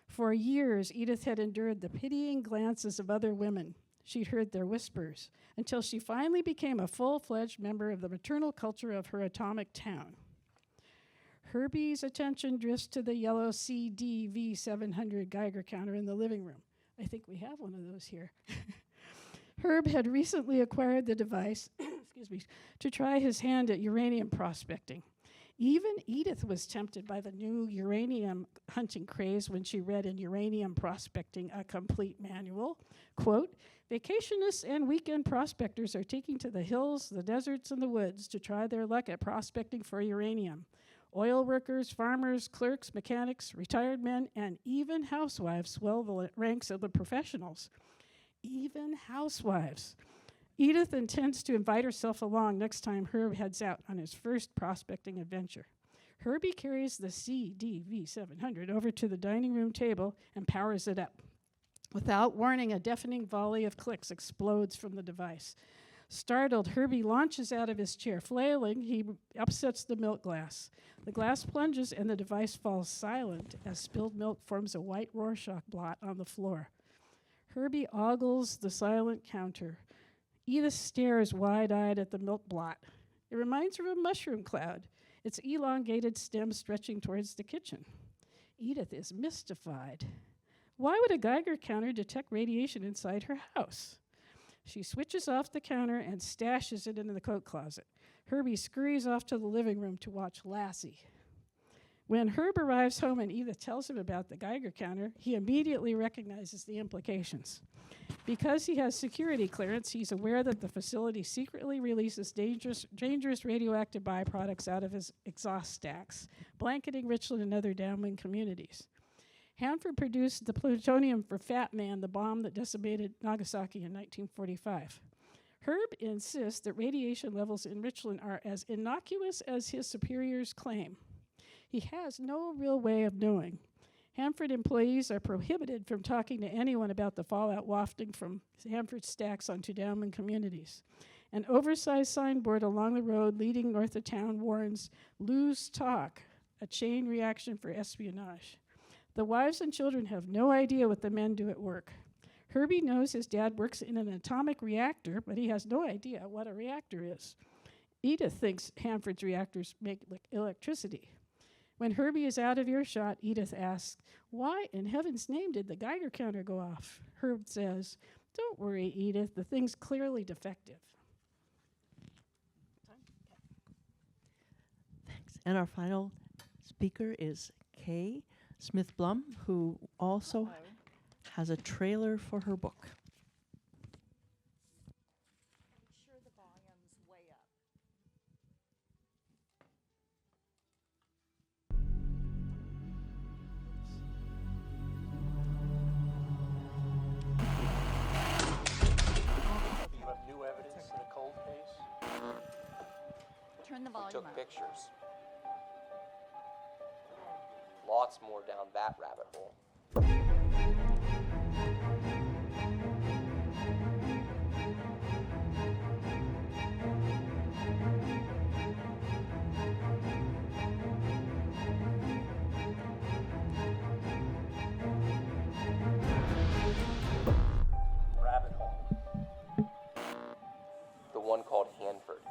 For years, Edith had endured the pitying glances of other women. She'd heard their whispers, until she finally became a full-fledged member of the maternal culture of her atomic town. Herbie's attention drifts to the yellow CDV 700 Geiger counter in the living room. I think we have one of those here. Herb had recently acquired the device to try his hand at uranium prospecting. Even Edith was tempted by the new uranium hunting craze when she read in Uranium Prospecting, a complete manual, quote, vacationists and weekend prospectors are taking to the hills, the deserts, and the woods to try their luck at prospecting for uranium. Oil workers, farmers, clerks, mechanics, retired men, and even housewives swell the ranks of the professionals. Even housewives. Edith intends to invite herself along next time Herb heads out on his first prospecting adventure. Herbie carries the CDV 700 over to the dining room table and powers it up. Without warning, a deafening volley of clicks explodes from the device. Startled, Herbie launches out of his chair. Flailing, he upsets the milk glass. The glass plunges and the device falls silent as spilled milk forms a white Rorschach blot on the floor. Herbie ogles the silent counter. Edith stares wide-eyed at the milk blot. It reminds her of a mushroom cloud, its elongated stem stretching towards the kitchen. Edith is mystified. Why would a Geiger counter detect radiation inside her house? She switches off the counter and stashes it into the coat closet. Herbie scurries off to the living room to watch Lassie. When Herb arrives home and Edith tells him about the Geiger counter, he immediately recognizes the implications. Because he has security clearance, he's aware that the facility secretly releases dangerous radioactive byproducts out of his exhaust stacks, blanketing Richland and other downwind communities. Hanford produced the plutonium for Fat Man, the bomb that decimated Nagasaki in 1945. Herb insists that radiation levels in Richland are as innocuous as his superiors claim. He has no real way of knowing. Hanford employees are prohibited from talking to anyone about the fallout wafting from Hanford stacks onto downwind communities. An oversized signboard along the road leading north of town warns, "Lose talk, a chain reaction for espionage." The wives and children have no idea what the men do at work. Herbie knows his dad works in an atomic reactor, but he has no idea what a reactor is. Edith thinks Hanford's reactors make electricity. When Herbie is out of earshot, Edith asks, "Why in heaven's name did the Geiger counter go off?" Herb says, "Don't worry, Edith, the thing's clearly defective." Thanks. And our final speaker is Kay Smith Blum, who also has a trailer for her book. Turn the volume Took up. pictures. Lots more down that rabbit hole. Rabbit hole. The one called Hanford.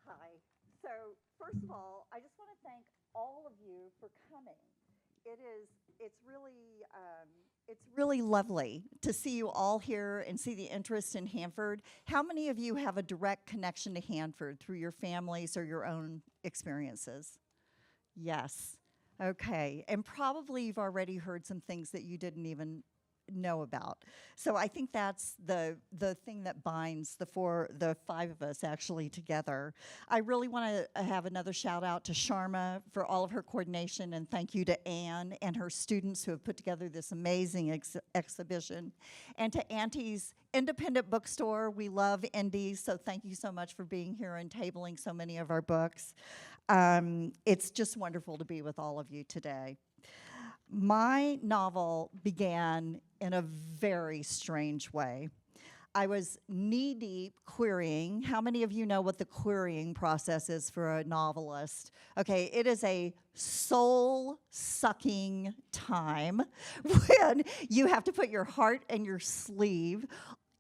Hi. So, first of all, I just want to thank all of you for coming. It's really lovely to see you all here and see the interest in Hanford. How many of you have a direct connection to Hanford through your families or your own experiences? Yes. Okay. And probably you've already heard some things that you didn't even know about. So I think that's the thing that binds the five of us actually together. I really want to have another shout out to Sharma for all of her coordination, and thank you to Anne and her students who have put together this amazing exhibition. And to Auntie's independent bookstore, we love indies, so thank you so much for being here and tabling so many of our books. It's just wonderful to be with all of you today. My novel began in a very strange way. I was knee-deep querying. How many of you know what the querying process is for a novelist? Okay, it is a soul-sucking time when you have to put your heart and your sleeve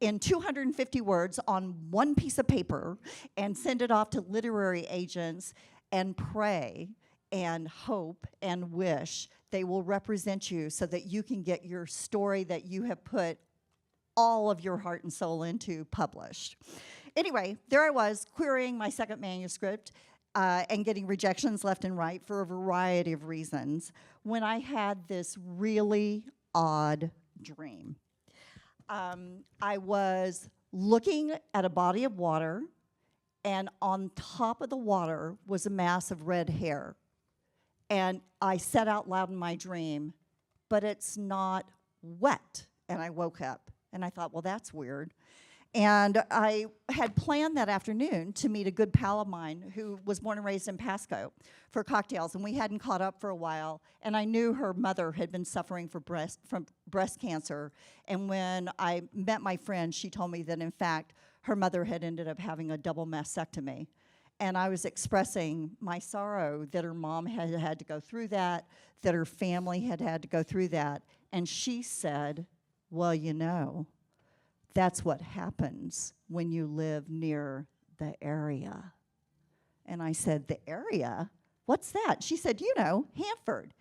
in 250 words on one piece of paper and send it off to literary agents and pray and hope and wish they will represent you so that you can get your story that you have put all of your heart and soul into published. Anyway, there I was querying my second manuscript and getting rejections left and right for a variety of reasons when I had this really odd dream. I was looking at a body of water, and on top of the water was a mass of red hair. And I said out loud in my dream, "But it's not wet." And I woke up and I thought, well, that's weird. And I had planned that afternoon to meet a good pal of mine who was born and raised in Pasco for cocktails, and we hadn't caught up for a while. And I knew her mother had been suffering from breast cancer. And when I met my friend, she told me that, in fact, her mother had ended up having a double mastectomy. And I was expressing my sorrow that her mom had had to go through that her family had had to go through that. And she said, well, you know, that's what happens when you live near the area. And I said, the area? What's that? She said, you know, Hanford.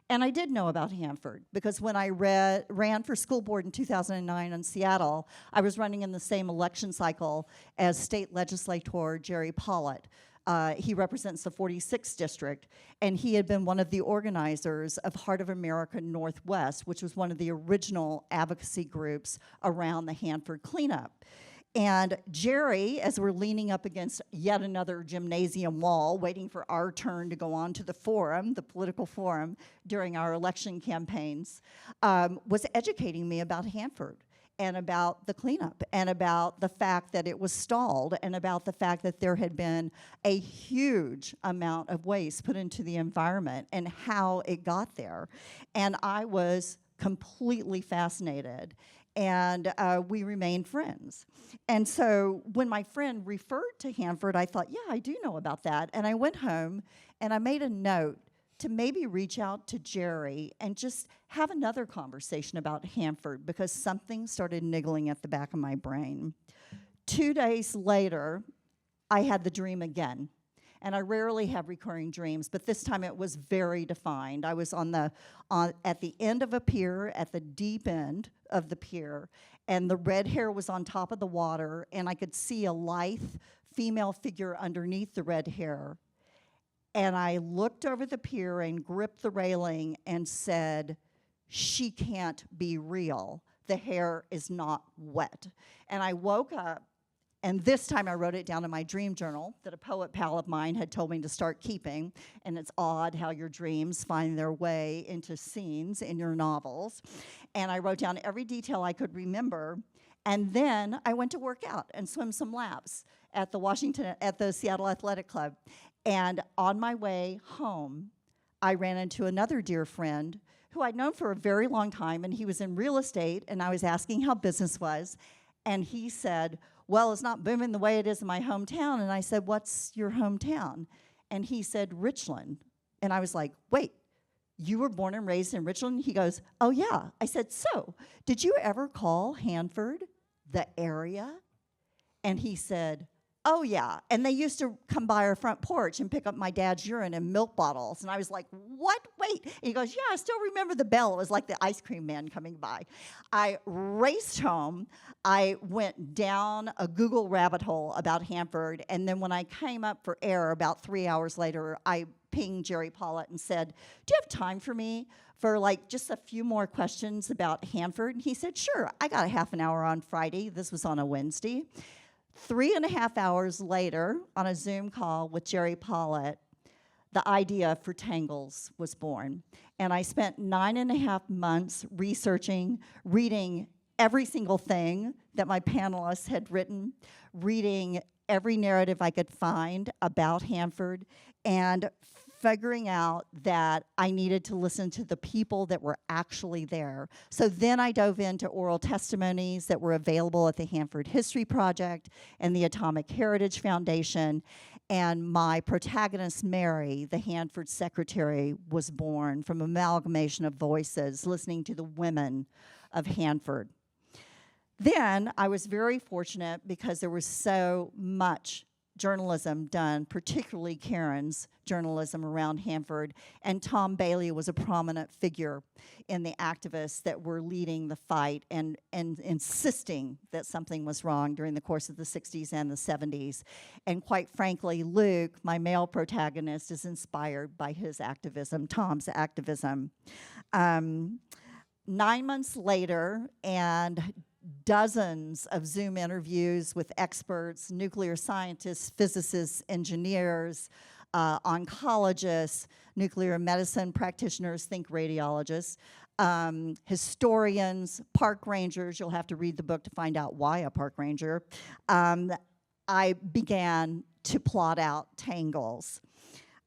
And I did know about Hanford because when I ran for school board in 2009 in Seattle, I was running in the same election cycle as state legislator Jerry Pollitt. He represents the 46th district, and he had been one of the organizers of Heart of America Northwest, which was one of the original advocacy groups around the Hanford cleanup. And Jerry, as we're leaning up against yet another gymnasium wall, waiting for our turn to go on to the forum, the political forum, during our election campaigns, was educating me about Hanford and about the cleanup and about the fact that it was stalled and about the fact that there had been a huge amount of waste put into the environment and how it got there. And I was completely fascinated. And we remained friends. And so when my friend referred to Hanford, I thought, yeah, I do know about that. And I went home and I made a note to maybe reach out to Jerry and just have another conversation about Hanford because something started niggling at the back of my brain. 2 days later, I had the dream again. And I rarely have recurring dreams, but this time it was very defined. I was at the end of a pier, at the deep end of the pier, and the red hair was on top of the water, and I could see a lithe female figure underneath the red hair. And I looked over the pier and gripped the railing and said, she can't be real. The hair is not wet. And I woke up. And this time I wrote it down in my dream journal that a poet pal of mine had told me to start keeping. And it's odd how your dreams find their way into scenes in your novels. And I wrote down every detail I could remember. And then I went to work out and swim some laps at the Seattle Athletic Club. And on my way home, I ran into another dear friend who I'd known for a very long time, and he was in real estate, and I was asking how business was. And he said, well, it's not booming the way it is in my hometown. And I said, what's your hometown? And he said, Richland. And I was like, wait, you were born and raised in Richland? He goes, oh, yeah. I said, so did you ever call Hanford the area? And he said, oh, yeah. And they used to come by our front porch and pick up my dad's urine in milk bottles. And I was like, what? Wait. And he goes, yeah, I still remember the bell. It was like the ice cream man coming by. I raced home. I went down a Google rabbit hole about Hanford. And then when I came up for air about 3 hours later, I pinged Jerry Pollitt and said, do you have time for me for like just a few more questions about Hanford? And he said, sure. I got a half an hour on Friday. This was on a Wednesday. 3.5 hours later, on a Zoom call with Jerry Pollitt, the idea for Tangles was born. And I spent 9.5 months researching, reading every single thing that my panelists had written, reading every narrative I could find about Hanford, and figuring out that I needed to listen to the people that were actually there. So then I dove into oral testimonies that were available at the Hanford History Project and the Atomic Heritage Foundation. And my protagonist, Mary, the Hanford secretary, was born from amalgamation of voices, listening to the women of Hanford. Then I was very fortunate because there was so much journalism done, particularly Karen's journalism around Hanford, and Tom Bailey was a prominent figure in the activists that were leading the fight and insisting that something was wrong during the course of the 60s and the 70s. And quite frankly, Luke, my male protagonist, is inspired by his activism, Tom's activism. 9 months later, and dozens of Zoom interviews with experts, nuclear scientists, physicists, engineers, oncologists, nuclear medicine practitioners, think radiologists, historians, park rangers. You'll have to read the book to find out why a park ranger. I began to plot out Tangles.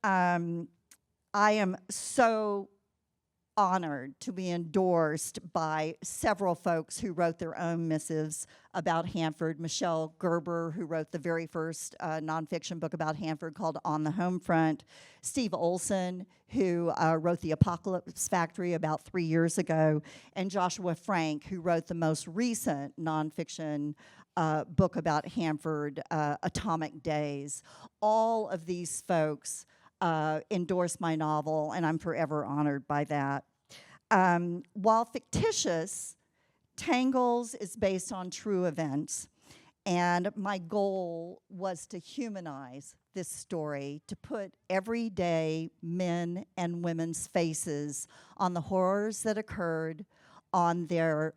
I am so honored to be endorsed by several folks who wrote their own missives about Hanford. Michelle Gerber, who wrote the very first nonfiction book about Hanford called On the Home Front. Steve Olson, who wrote The Apocalypse Factory about 3 years ago. And Joshua Frank, who wrote the most recent nonfiction book about Hanford, Atomic Days. All of these folks endorsed my novel, and I'm forever honored by that. While fictitious, Tangles is based on true events, and my goal was to humanize this story, to put everyday men and women's faces on the horrors that occurred, on their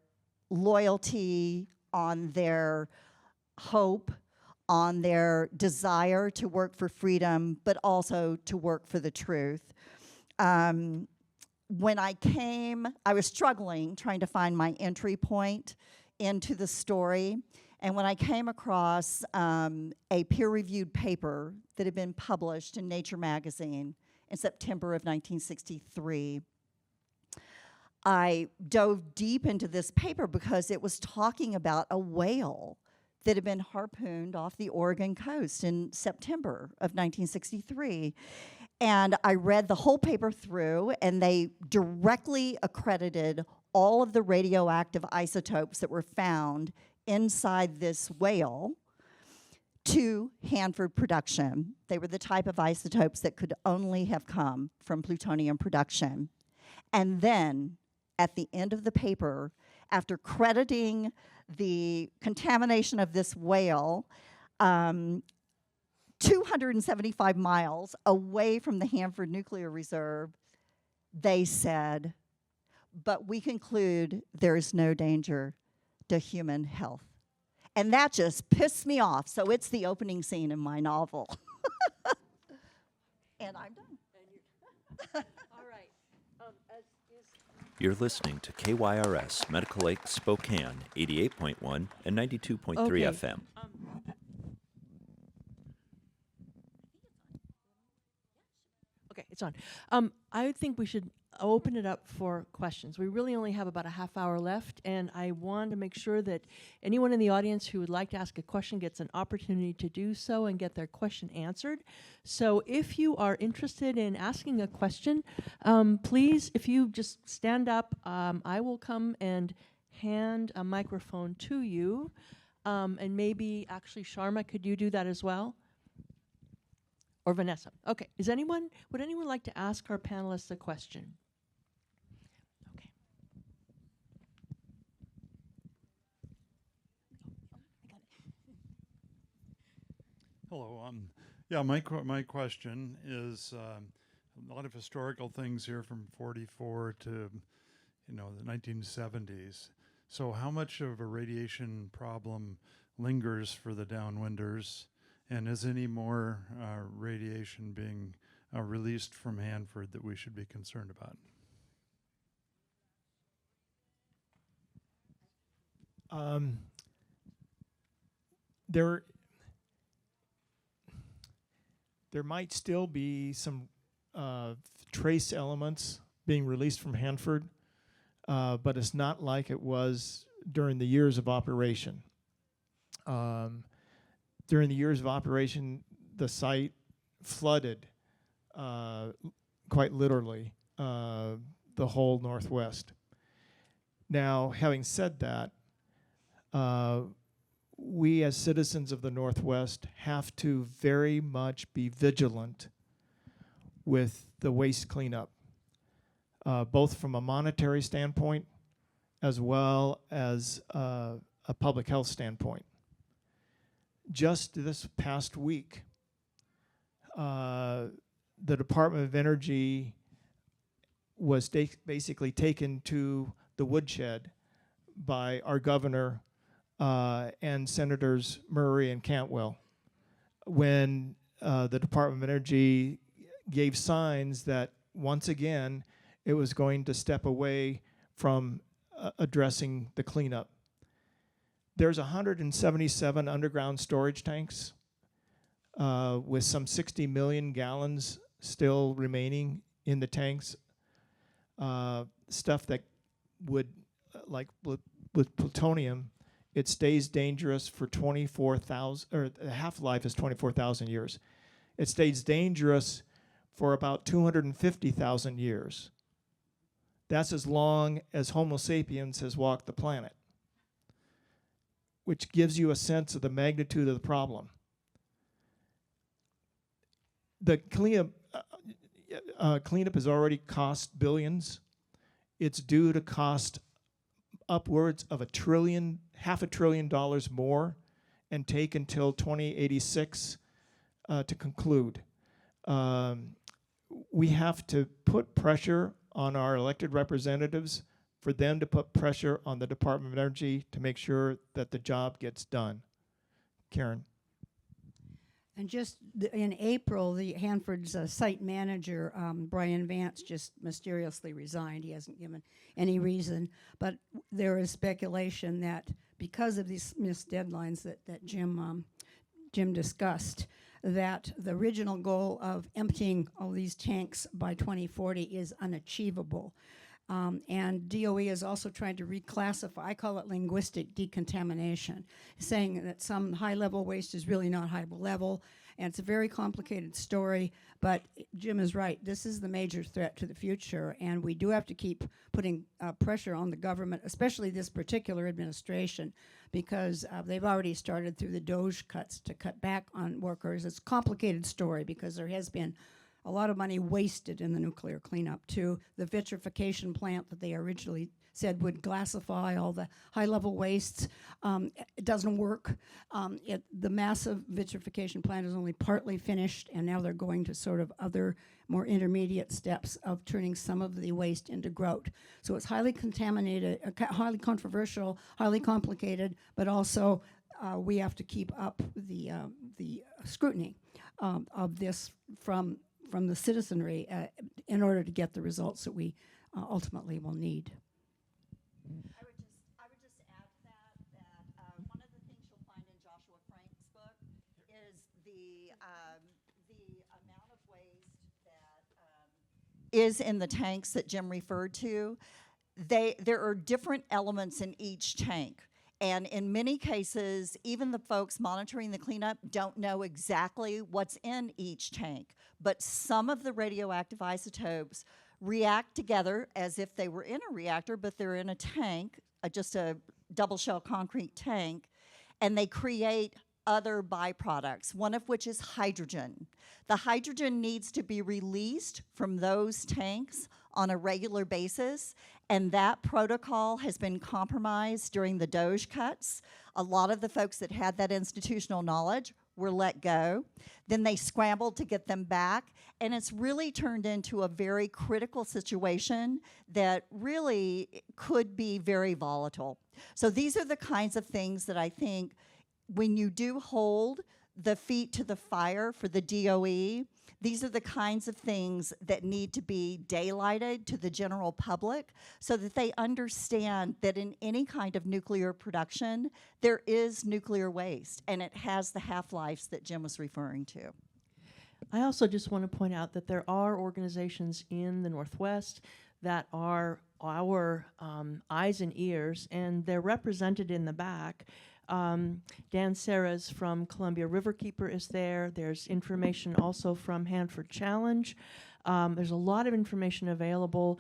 loyalty, on their hope, on their desire to work for freedom, but also to work for the truth. When I came, I was struggling trying to find my entry point into the story. And when I came across a peer-reviewed paper that had been published in Nature magazine in September of 1963, I dove deep into this paper because it was talking about a whale that had been harpooned off the Oregon coast in September of 1963. And I read the whole paper through, and they directly accredited all of the radioactive isotopes that were found inside this whale to Hanford production. They were the type of isotopes that could only have come from plutonium production. And then, at the end of the paper, after crediting the contamination of this whale 275 miles away from the Hanford Nuclear Reserve, they said, but we conclude there is no danger to human health. And that just pissed me off. So it's the opening scene in my novel. And I'm done. All right. You're listening to KYRS, Medical Lake, Spokane, 88.1 and 92.3 Okay. FM. Okay, it's on. I think we should open it up for questions. We really only have about a half hour left, and I want to make sure that anyone in the audience who would like to ask a question gets an opportunity to do so and get their question answered. So if you are interested in asking a question, please, if you just stand up, I will come and hand a microphone to you. And maybe, actually, Sharma, could you do that as well? Or Vanessa. Okay. Would anyone like to ask our panelists a question? Okay. Hello. Yeah, my question is a lot of historical things here from 44 to, the 1970s. So how much of a radiation problem lingers for the downwinders? And is any more radiation being released from Hanford that we should be concerned about? There might still be some trace elements being released from Hanford, but it's not like it was during the years of operation. During the years of operation, the site flooded, quite literally, the whole Northwest. Now, having said that, we as citizens of the Northwest have to very much be vigilant with the waste cleanup, both from a monetary standpoint as well as a public health standpoint. Just this past week, the Department of Energy was basically taken to the woodshed by our governor and Senators Murray and Cantwell when the Department of Energy gave signs that once again it was going to step away from addressing the cleanup. There's 177 underground storage tanks with some 60 million gallons still remaining in the tanks. stuff that would, like with plutonium, it stays dangerous for 24,000, or the half-life is 24,000 years. It stays dangerous for about 250,000 years. That's as long as Homo sapiens has walked the planet, which gives you a sense of the magnitude of the problem. The cleanup has already cost billions. It's due to cost upwards of half a trillion dollars more, and take until 2086 to conclude. We have to put pressure on our elected representatives for them to put pressure on the Department of Energy to make sure that the job gets done. Karen. And just in April, the Hanford's site manager, Brian Vance, just mysteriously resigned. He hasn't given any reason, but there is speculation that because of these missed deadlines that Jim discussed, that the original goal of emptying all these tanks by 2040 is unachievable. And DOE is also trying to reclassify, I call it linguistic decontamination, saying that some high-level waste is really not high-level, and it's a very complicated story, but Jim is right. This is the major threat to the future, and we do have to keep putting pressure on the government, especially this particular administration, because they've already started through the DOGE cuts to cut back on workers. It's a complicated story because there has been a lot of money wasted in the nuclear cleanup too. The vitrification plant that they originally said would glassify all the high-level wastes, it doesn't work. The massive vitrification plant is only partly finished, and now they're going to sort of other more intermediate steps of turning some of the waste into grout. So it's highly contaminated, highly controversial, highly complicated, but also we have to keep up the scrutiny of this from the citizenry in order to get the results that we ultimately will need. I would just add to that one of the things you'll find in Joshua Frank's book is the amount of waste that is in the tanks that Jim referred to. There are different elements in each tank. And in many cases, even the folks monitoring the cleanup don't know exactly what's in each tank. But some of the radioactive isotopes react together as if they were in a reactor, but they're in a tank, just a double shell concrete tank, and they create other byproducts, one of which is hydrogen. The hydrogen needs to be released from those tanks on a regular basis, and that protocol has been compromised during the DOGE cuts. A lot of the folks that had that institutional knowledge were let go. Then they scrambled to get them back, and it's really turned into a very critical situation that really could be very volatile. So these are the kinds of things that I think when you do hold the feet to the fire for the DOE, these are the kinds of things that need to be daylighted to the general public so that they understand that in any kind of nuclear production, there is nuclear waste, and it has the half-lives that Jim was referring to. I also just want to point out that there are organizations in the Northwest that are our eyes and ears, and they're represented in the back. Dan Serres from Columbia Riverkeeper is there. There's information also from Hanford Challenge. There's a lot of information available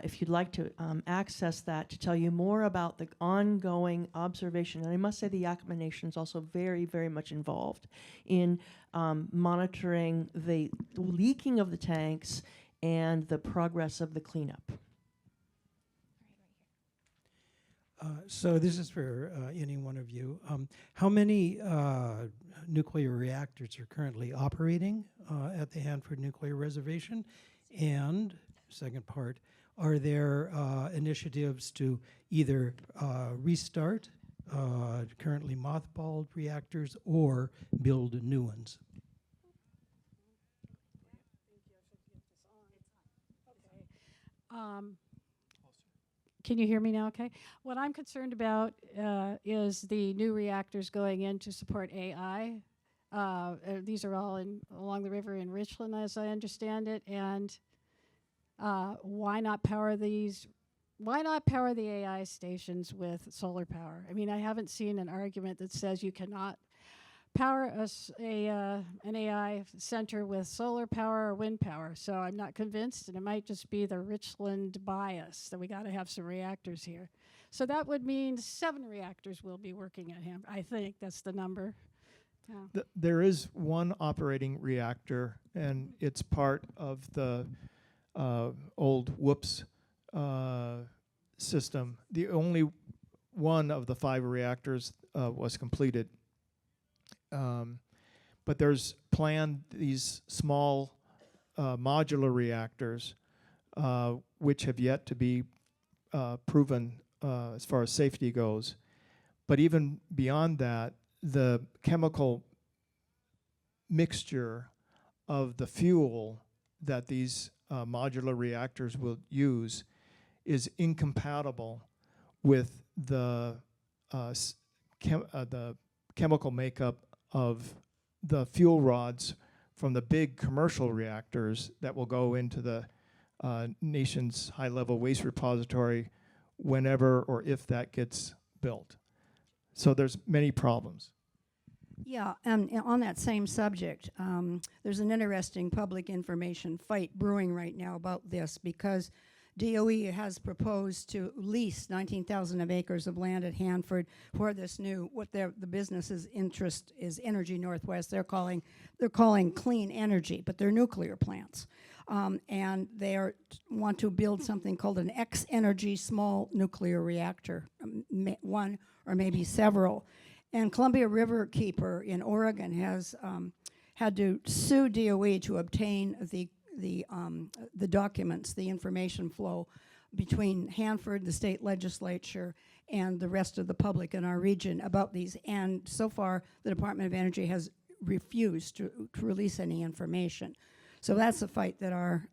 if you'd like to access that to tell you more about the ongoing observation. And I must say the Yakima Nation is also very, very much involved in monitoring the leaking of the tanks and the progress of the cleanup. So this is for any one of you. How many nuclear reactors are currently operating at the Hanford Nuclear Reservation? And second part, are there initiatives to either restart currently mothballed reactors or build new ones? Can you hear me now okay? What I'm concerned about is the new reactors going in to support AI. These are all along the river in Richland, as I understand it, and Why not power these? Why not power the AI stations with solar power? I mean, I haven't seen an argument that says you cannot power an AI center with solar power or wind power. So I'm not convinced, and it might just be the Richland bias that we got to have some reactors here. So that would mean 7 reactors will be working at Hanford. I think that's the number. Yeah. There is one operating reactor, and it's part of the old Whoops system. The only one of the 5 reactors was completed. But there's planned these small modular reactors, which have yet to be proven as far as safety goes. But even beyond that, the chemical mixture of the fuel that these modular reactors will use is incompatible with the chemical makeup of the fuel rods from the big commercial reactors that will go into the nation's high-level waste repository whenever or if that gets built. So there's many problems. Yeah, and on that same subject, there's an interesting public information fight brewing right now about this, because DOE has proposed to lease 19,000 acres of land at Hanford for this new, what the business's interest is, Energy Northwest. They're calling clean energy, but they're nuclear plants. And they want to build something called an X-energy small nuclear reactor, one or maybe several. And Columbia Riverkeeper in Oregon has had to sue DOE to obtain the documents, the information flow between Hanford, the state legislature, and the rest of the public in our region about these. And so far, the Department of Energy has refused to release any information. So that's a fight that our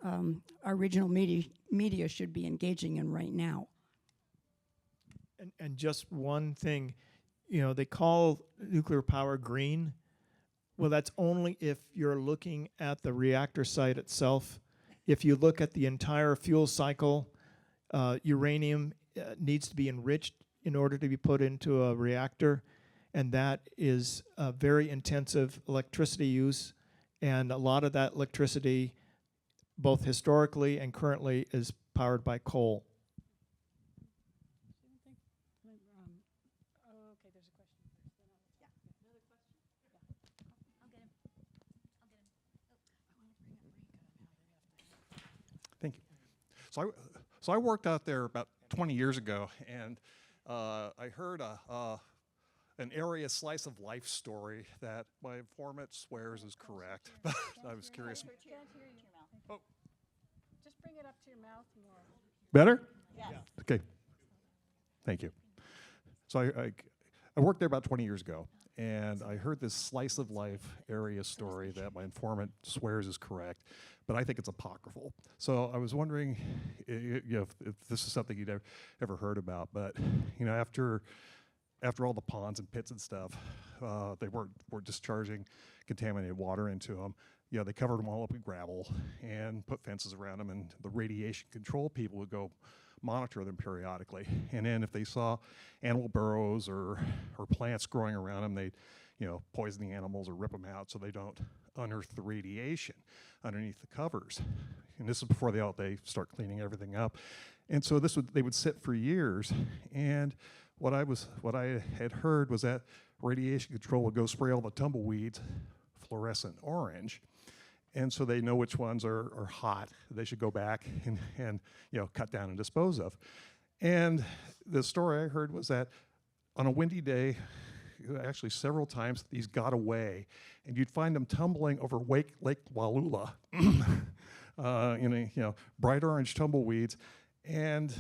regional media should be engaging in right now. And just one thing, you know, they call nuclear power green. Well, that's only if you're looking at the reactor site itself. If you look at the entire fuel cycle, uranium needs to be enriched in order to be put into a reactor, and that is very intensive electricity use, and a lot of that electricity, both historically and currently, is powered by coal. Thank you. So I worked out there about 20 years ago, and I heard an area slice of life story that my informant swears is correct. But I was curious. Oh. Just bring it up to your mouth more. Better? Yes. Yeah. Okay. Thank you. So I worked there about 20 years ago, and I heard this slice of life area story that my informant swears is correct, but I think it's apocryphal. So I was wondering if this is something you'd ever heard about. But you know, after all the ponds and pits and stuff, they were discharging contaminated water into them. You know, they covered them all up with gravel and put fences around them, and the radiation control people would go monitor them periodically. And then if they saw animal burrows or plants growing around them, they'd, you know, poison the animals or rip them out so they don't unearth the radiation underneath the covers. And this is before they start cleaning everything up. And so they would sit for years. And what I had heard was that radiation control would go spray all the tumbleweeds fluorescent orange. And so they know which ones are hot. They should go back and you know, cut down and dispose of. And the story I heard was that on a windy day, actually several times, these got away, and you'd find them tumbling over Lake Wallula in bright orange tumbleweeds. And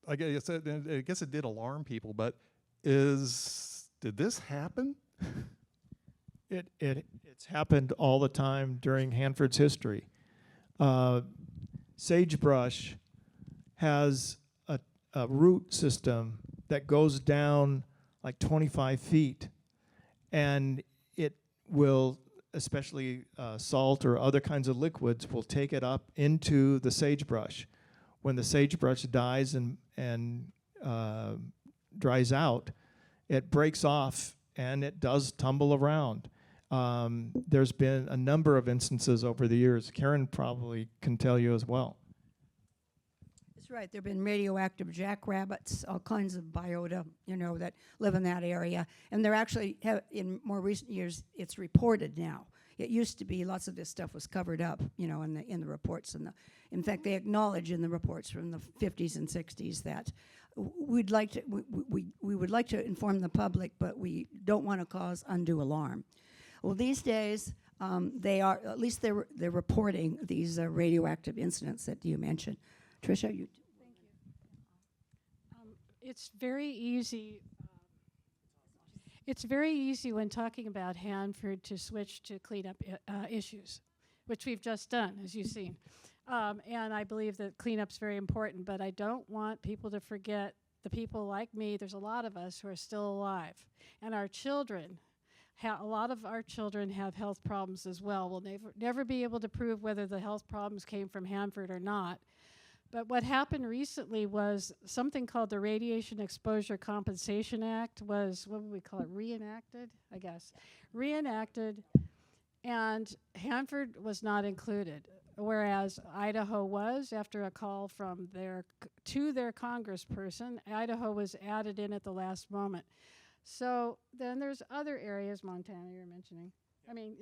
I guess it did alarm people, but did this happen? It's happened all the time during Hanford's history. Sagebrush has a root system that goes down like 25 feet, and it will especially salt or other kinds of liquids, will take it up into the sagebrush. When the sagebrush dies and dries out, it breaks off and it does tumble around. There's been a number of instances over the years. Karen probably can tell you as well. That's right. There have been radioactive jackrabbits, all kinds of biota, that live in that area. And they're actually, in more recent years, it's reported now. It used to be lots of this stuff was covered up, in the reports. In fact, they acknowledge in the reports from the 50s and 60s that we would like to inform the public, but we don't want to cause undue alarm. Well, these days, they're reporting these radioactive incidents that you mentioned. Trisha, you. Thank you. It's very easy. It's very easy when talking about Hanford to switch to cleanup issues, which we've just done, as you've seen. And I believe that cleanup's very important, but I don't want people to forget the people like me. There's a lot of us who are still alive, and our children. A lot of our children have health problems as well. We'll never be able to prove whether the health problems came from Hanford or not. But what happened recently was something called the Radiation Exposure Compensation Act was, what would we call it, reenacted, I guess. Reenacted, and Hanford was not included, whereas Idaho was. After a call from to their congressperson, Idaho was added in at the last moment. So then there's other areas, Montana you're mentioning. I mean,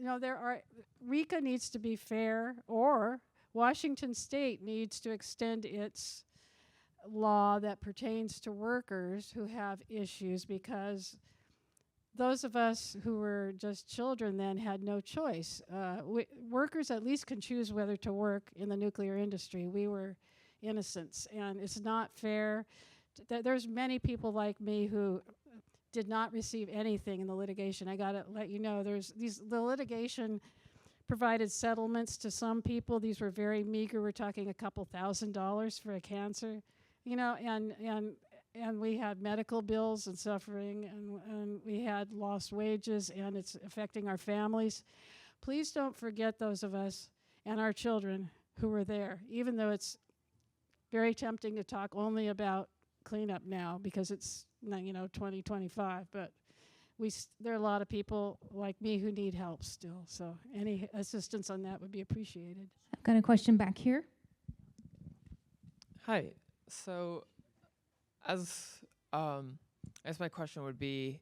RECA needs to be fair, or Washington State needs to extend its law that pertains to workers who have issues, because those of us who were just children then had no choice. Workers at least can choose whether to work in the nuclear industry. We were innocents, and it's not fair. There's many people like me who did not receive anything in the litigation. I gotta let you know, the litigation provided settlements to some people. These were very meager. We're talking a couple $1,000s for a cancer, and we had medical bills and suffering, and we had lost wages, and it's affecting our families. Please don't forget those of us and our children who were there, even though it's very tempting to talk only about cleanup now because it's 2025, but there are a lot of people like me who need help still, so any assistance on that would be appreciated. I've got a question back here. Hi. So, as my question would be,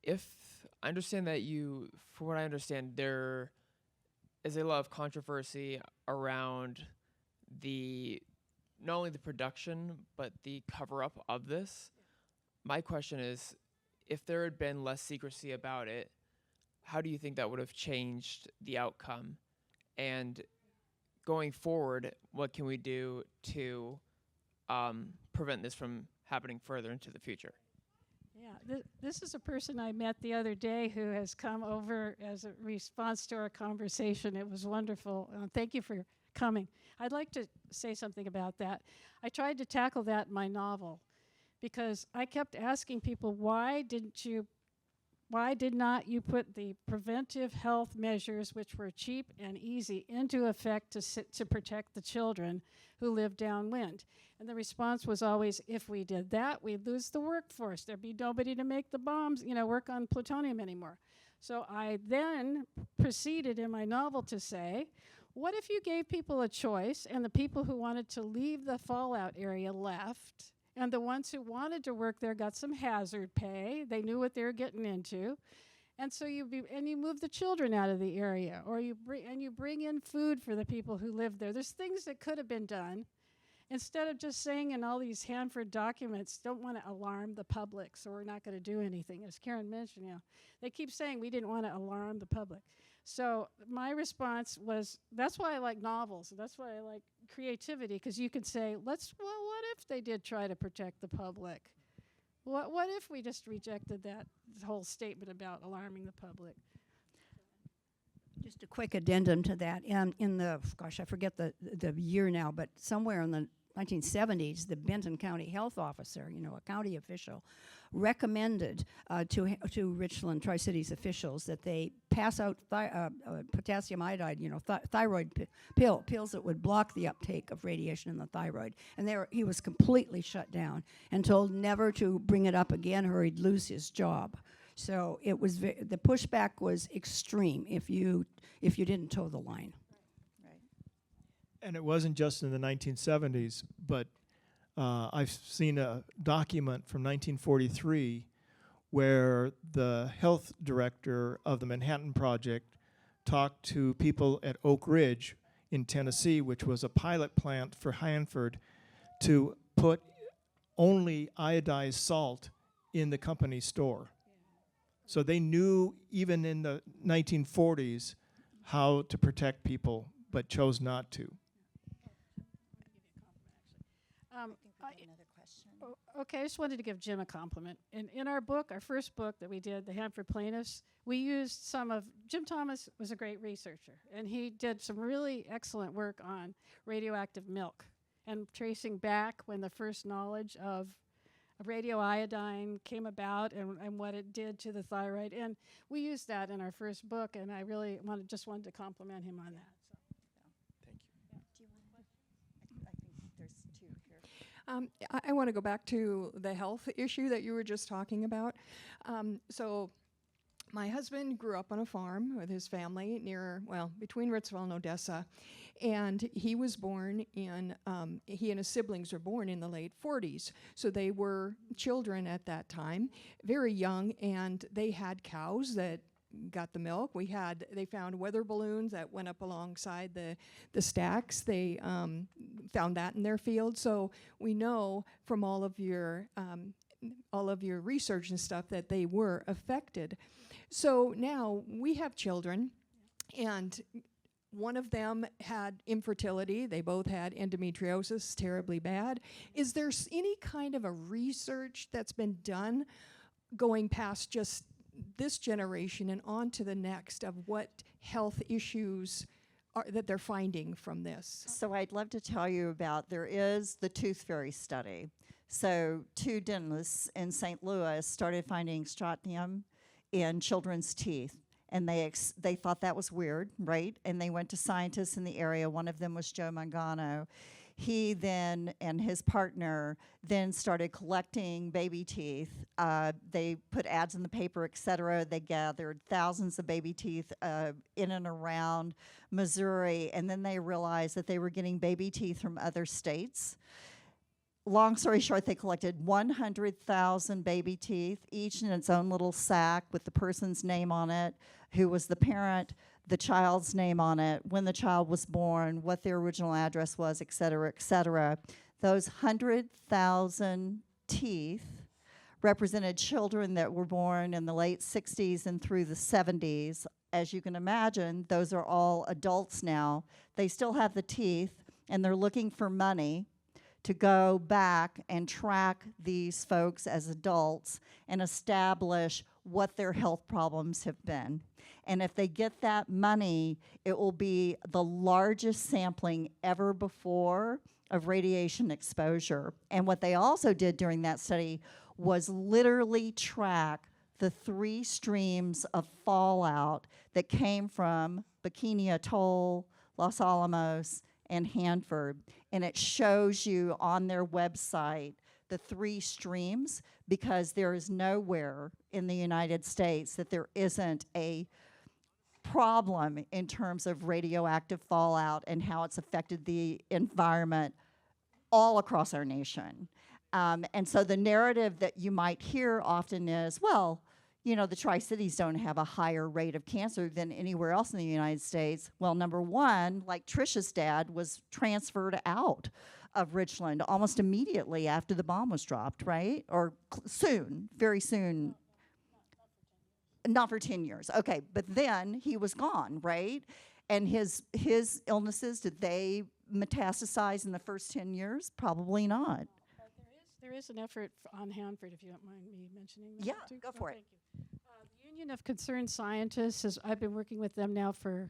if I understand that from what I understand, there is a lot of controversy around not only the production, but the cover-up of this. My question is, if there had been less secrecy about it, how do you think that would have changed the outcome? And going forward, what can we do to prevent this from happening further into the future? Yeah, this is a person I met the other day who has come over as a response to our conversation. It was wonderful. Thank you for coming. I'd like to say something about that. I tried to tackle that in my novel because I kept asking people, why did not you put the preventive health measures, which were cheap and easy, into effect to protect the children who live downwind? And the response was always, if we did that, we'd lose the workforce. There'd be nobody to make the bombs, work on plutonium anymore. So I then proceeded in my novel to say, what if you gave people a choice, and the people who wanted to leave the fallout area left, and the ones who wanted to work there got some hazard pay? They knew what they were getting into. And so you move the children out of the area, or you bring in food for the people who live there. There's things that could have been done. Instead of just saying in all these Hanford documents, don't want to alarm the public, so we're not going to do anything. As Karen mentioned, they keep saying we didn't want to alarm the public. So my response was, that's why I like novels. That's why I like creativity, because you can say, what if they did try to protect the public? What if we just rejected that whole statement about alarming the public? Just a quick addendum to that. In the, I forget the year now, but somewhere in the 1970s, the Benton County health officer, a county official, recommended to Richland Tri-Cities officials that they pass out potassium iodide, thyroid pills that would block the uptake of radiation in the thyroid. And he was completely shut down and told never to bring it up again or he'd lose his job. So it was the pushback was extreme if you didn't toe the line. And it wasn't just in the 1970s, but I've seen a document from 1943 where the health director of the Manhattan Project talked to people at Oak Ridge in Tennessee, which was a pilot plant for Hanford, to put only iodized salt in the company store. So they knew, even in the 1940s, how to protect people, but chose not to. Okay, I just wanted to give Jim a compliment. In our book, our first book that we did, The Hanford Plaintiffs, we used Jim Thomas was a great researcher, and he did some really excellent work on radioactive milk and tracing back when the first knowledge of radioiodine came about and what it did to the thyroid. And we used that in our first book, and I really wanted to compliment him on that. I want to go back to the health issue that you were just talking about. So my husband grew up on a farm with his family between Ritzville and Odessa. And he was born he and his siblings were born in the late 40s. So they were children at that time, very young, and they had cows that got the milk. They found weather balloons that went up alongside the stacks. They found that in their field. So we know from all of your research and stuff that they were affected. So now we have children, and one of them had infertility. They both had endometriosis, terribly bad. Is there any kind of a research that's been done going past just this generation and on to the next of what health issues that they're finding from this? So I'd love to tell you about, there is the tooth fairy study. So 2 dentists in St. Louis started finding strontium in children's teeth. And they thought that was weird, right? And they went to scientists in the area. One of them was Joe Mangano. He then and his partner then started collecting baby teeth. They put ads in the paper, et cetera. They gathered thousands of baby teeth in and around Missouri. And then they realized that they were getting baby teeth from other states. Long story short, they collected 100,000 baby teeth, each in its own little sack with the person's name on it, who was the parent, the child's name on it, when the child was born, what their original address was, et cetera, et cetera. Those 100,000 teeth represented children that were born in the late 60s and through the 70s. As you can imagine, those are all adults now. They still have the teeth, and they're looking for money to go back and track these folks as adults and establish what their health problems have been. And if they get that money, it will be the largest sampling ever before of radiation exposure. And what they also did during that study was literally track the 3 streams of fallout that came from Bikini Atoll, Los Alamos, and Hanford. And it shows you on their website the 3 streams, because there is nowhere in the United States that there isn't a problem in terms of radioactive fallout and how it's affected the environment all across our nation. And so the narrative that you might hear often is, well, the Tri-Cities don't have a higher rate of cancer than anywhere else in the United States. Well, number one, like Trisha's dad was transferred out of Richland almost immediately after the bomb was dropped, right? Or soon, very soon. Not for 10 years. Okay, but then he was gone, right? And his illnesses, did they metastasize in the first 10 years? Probably not. There is an effort on Hanford, if you don't mind me mentioning that. Yeah, too. go for it. Thank you. The Union of Concerned Scientists, I've been working with them now for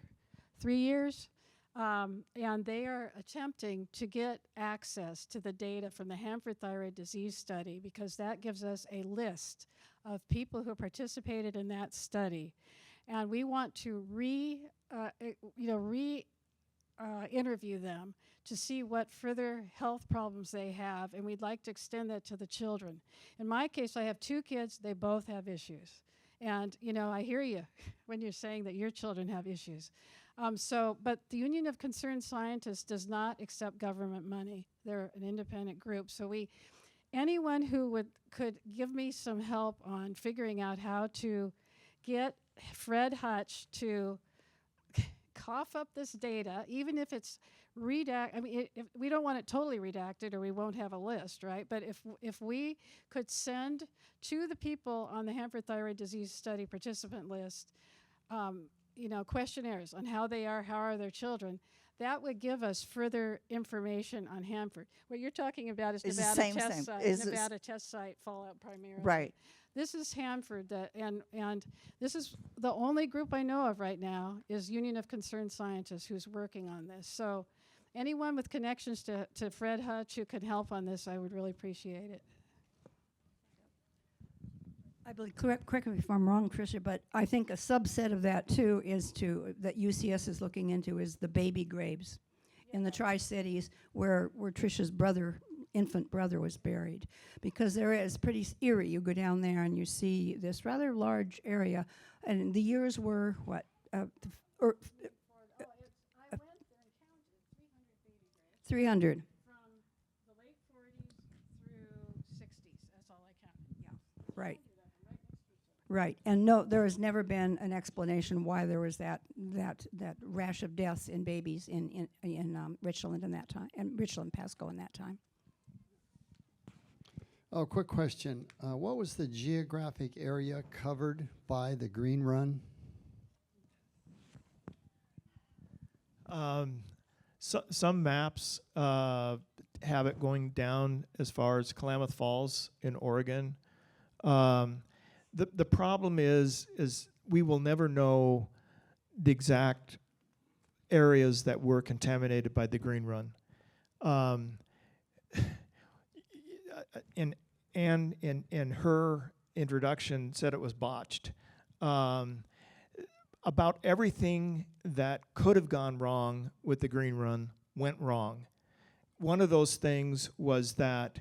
3 years. And they are attempting to get access to the data from the Hanford Thyroid Disease Study, because that gives us a list of people who participated in that study. And we want to interview them to see what further health problems they have, and we'd like to extend that to the children. In my case, I have 2 kids, they both have issues. And, I hear you when you're saying that your children have issues. But the Union of Concerned Scientists does not accept government money. They're an independent group. So anyone who could give me some help on figuring out how to get Fred Hutch to cough up this data, even if it's if we don't want it totally redacted, or we won't have a list, right? But if we could send to the people on the Hanford Thyroid Disease Study participant list, questionnaires on how are their children, that would give us further information on Hanford. What you're talking about is Nevada test site, Nevada test site fallout primarily. Right. This is Hanford, and this is the only group I know of right now is Union of Concerned Scientists who's working on this. So anyone with connections to Fred Hutch who can help on this, I would really appreciate it. I believe, correct me if I'm wrong, Trisha, but I think a subset of that too that UCS is looking into is the baby graves in the Tri-Cities where Trisha's infant brother was buried, because there is pretty eerie. You go down there and you see this rather large area, and the years were what? 300. From the late 40s through 60s, that's all I counted. Yeah. Right. Right, and no, there has never been an explanation why there was that rash of deaths in babies in Richland in that time, and Richland Pasco in that time. Oh, quick question. What was the geographic area covered by the Green Run? Some maps have it going down as far as Klamath Falls in Oregon. The problem is we will never know the exact areas that were contaminated by the Green Run. And Anne in her introduction said it was botched. About everything that could have gone wrong with the Green Run went wrong. One of those things was that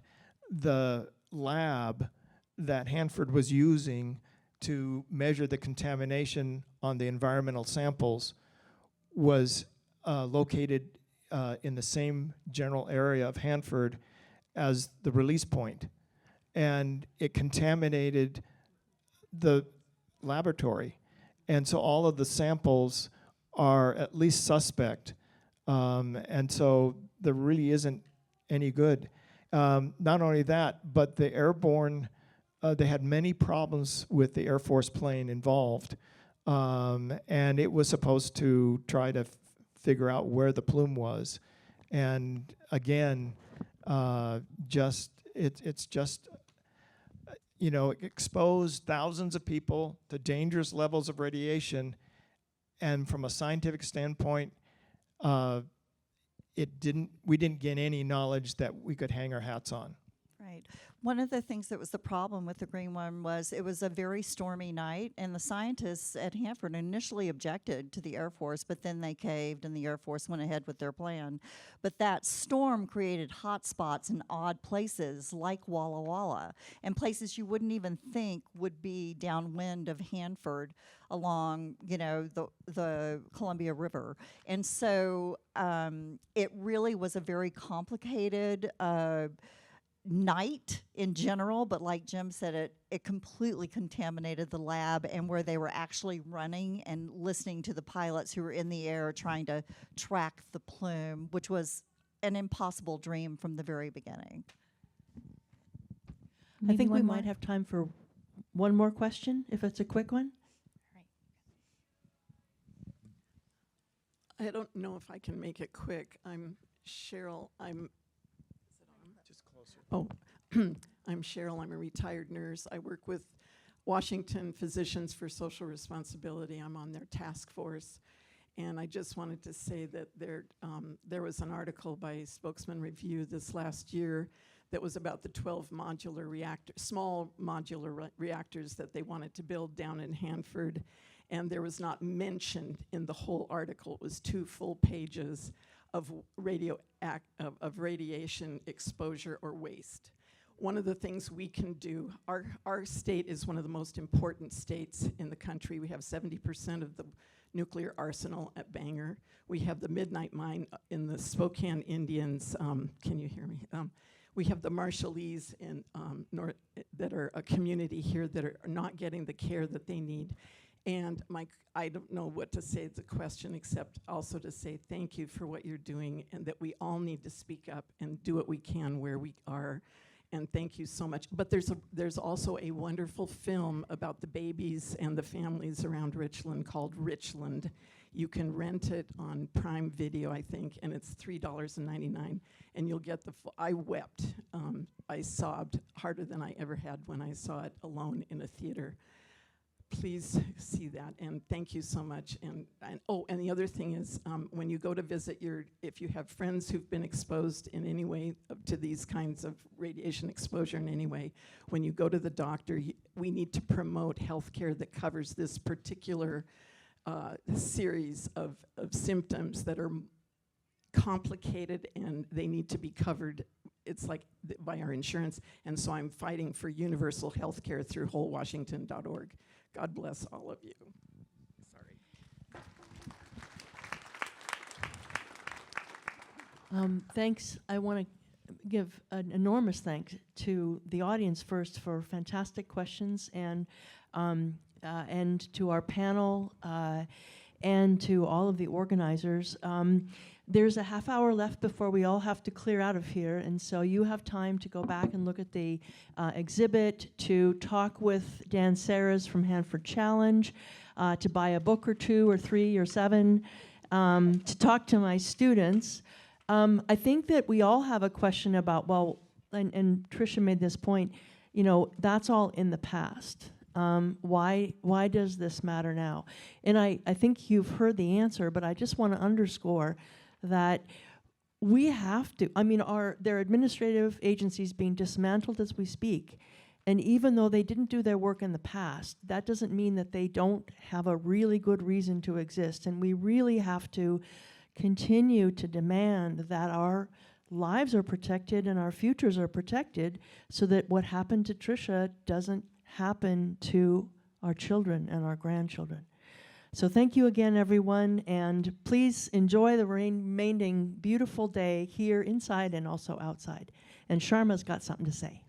the lab that Hanford was using to measure the contamination on the environmental samples was located in the same general area of Hanford as the release point. And it contaminated the laboratory. And so all of the samples are at least suspect. And so there really isn't any good. Not only that, but the airborne, they had many problems with the Air Force plane involved. And it was supposed to try to figure out where the plume was. And again, it's just, exposed thousands of people to dangerous levels of radiation. And from a scientific standpoint, we didn't gain any knowledge that we could hang our hats on. Right. One of the things that was the problem with the Green One was it was a very stormy night, and the scientists at Hanford initially objected to the Air Force, but then they caved and the Air Force went ahead with their plan. But that storm created hot spots in odd places like Walla Walla, and places you wouldn't even think would be downwind of Hanford along, the Columbia River. And so it really was a very complicated night in general, but like Jim said, it completely contaminated the lab, and where they were actually running and listening to the pilots who were in the air trying to track the plume, which was an impossible dream from the very beginning. I think we might have time for one more question, if it's a quick one. I don't know if I can make it quick. I'm Cheryl. I'm Cheryl. I'm a retired nurse. I work with Washington Physicians for Social Responsibility. I'm on their task force. And I just wanted to say that there was an article by Spokesman Review this last year that was about the 12 small modular reactors that they wanted to build down in Hanford. And there was not mentioned in the whole article. It was 2 full pages of radiation exposure or waste. One of the things we can do, our state is one of the most important states in the country. We have 70% of the nuclear arsenal at Bangor. We have the Midnight Mine in the Spokane Indians. Can you hear me? We have the Marshallese in that are a community here that are not getting the care that they need. And I don't know what to say as a question except also to say thank you for what you're doing, and that we all need to speak up and do what we can where we are. And thank you so much. But there's also a wonderful film about the babies and the families around Richland called Richland. You can rent it on Prime Video, I think, and it's $3.99. And you'll get I wept. I sobbed harder than I ever had when I saw it alone in a theater. Please see that, and thank you so much. And the other thing is, when you go to visit if you have friends who've been exposed in any way to these kinds of radiation exposure in any way, when you go to the doctor, we need to promote healthcare that covers this particular series of symptoms that are complicated, and they need to be covered. It's like by our insurance, and so I'm fighting for universal healthcare through wholewashington.org. God bless all of you. Sorry. Thanks. I want to give an enormous thanks to the audience first for fantastic questions, and to our panel, and to all of the organizers. There's a half hour left before we all have to clear out of here, and so you have time to go back and look at the exhibit, to talk with Dan Saras from Hanford Challenge, to buy a book or 2 or 3 or 7, to talk to my students. I think that we all have a question about, well, and Trisha made this point, that's all in the past. Why does this matter now? And I think you've heard the answer, but I just want to underscore that we have to, there are administrative agencies being dismantled as we speak, and even though they didn't do their work in the past, that doesn't mean that they don't have a really good reason to exist, and we really have to continue to demand that our lives are protected and our futures are protected, so that what happened to Trisha doesn't happen to our children and our grandchildren. So thank you again, everyone, and please enjoy the remaining beautiful day here inside and also outside. And Sharma's got something to say.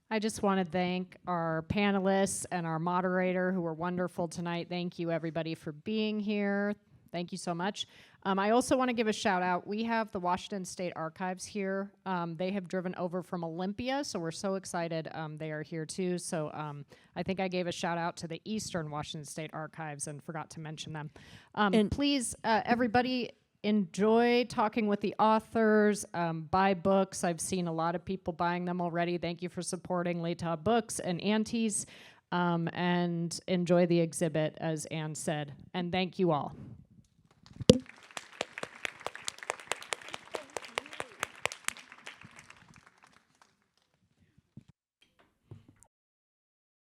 I just want to thank our panelists and our moderator who were wonderful tonight. Thank you, everybody, for being here. Thank you so much. I also want to give a shout out. We have the Washington State Archives here. They have driven over from Olympia, so we're so excited they are here too. So I think I gave a shout out to the Eastern Washington State Archives and forgot to mention them. And please, everybody, enjoy talking with the authors, buy books. I've seen a lot of people buying them already. Thank you for supporting Leta Books and Aunties, and enjoy the exhibit, as Anne said. And thank you all.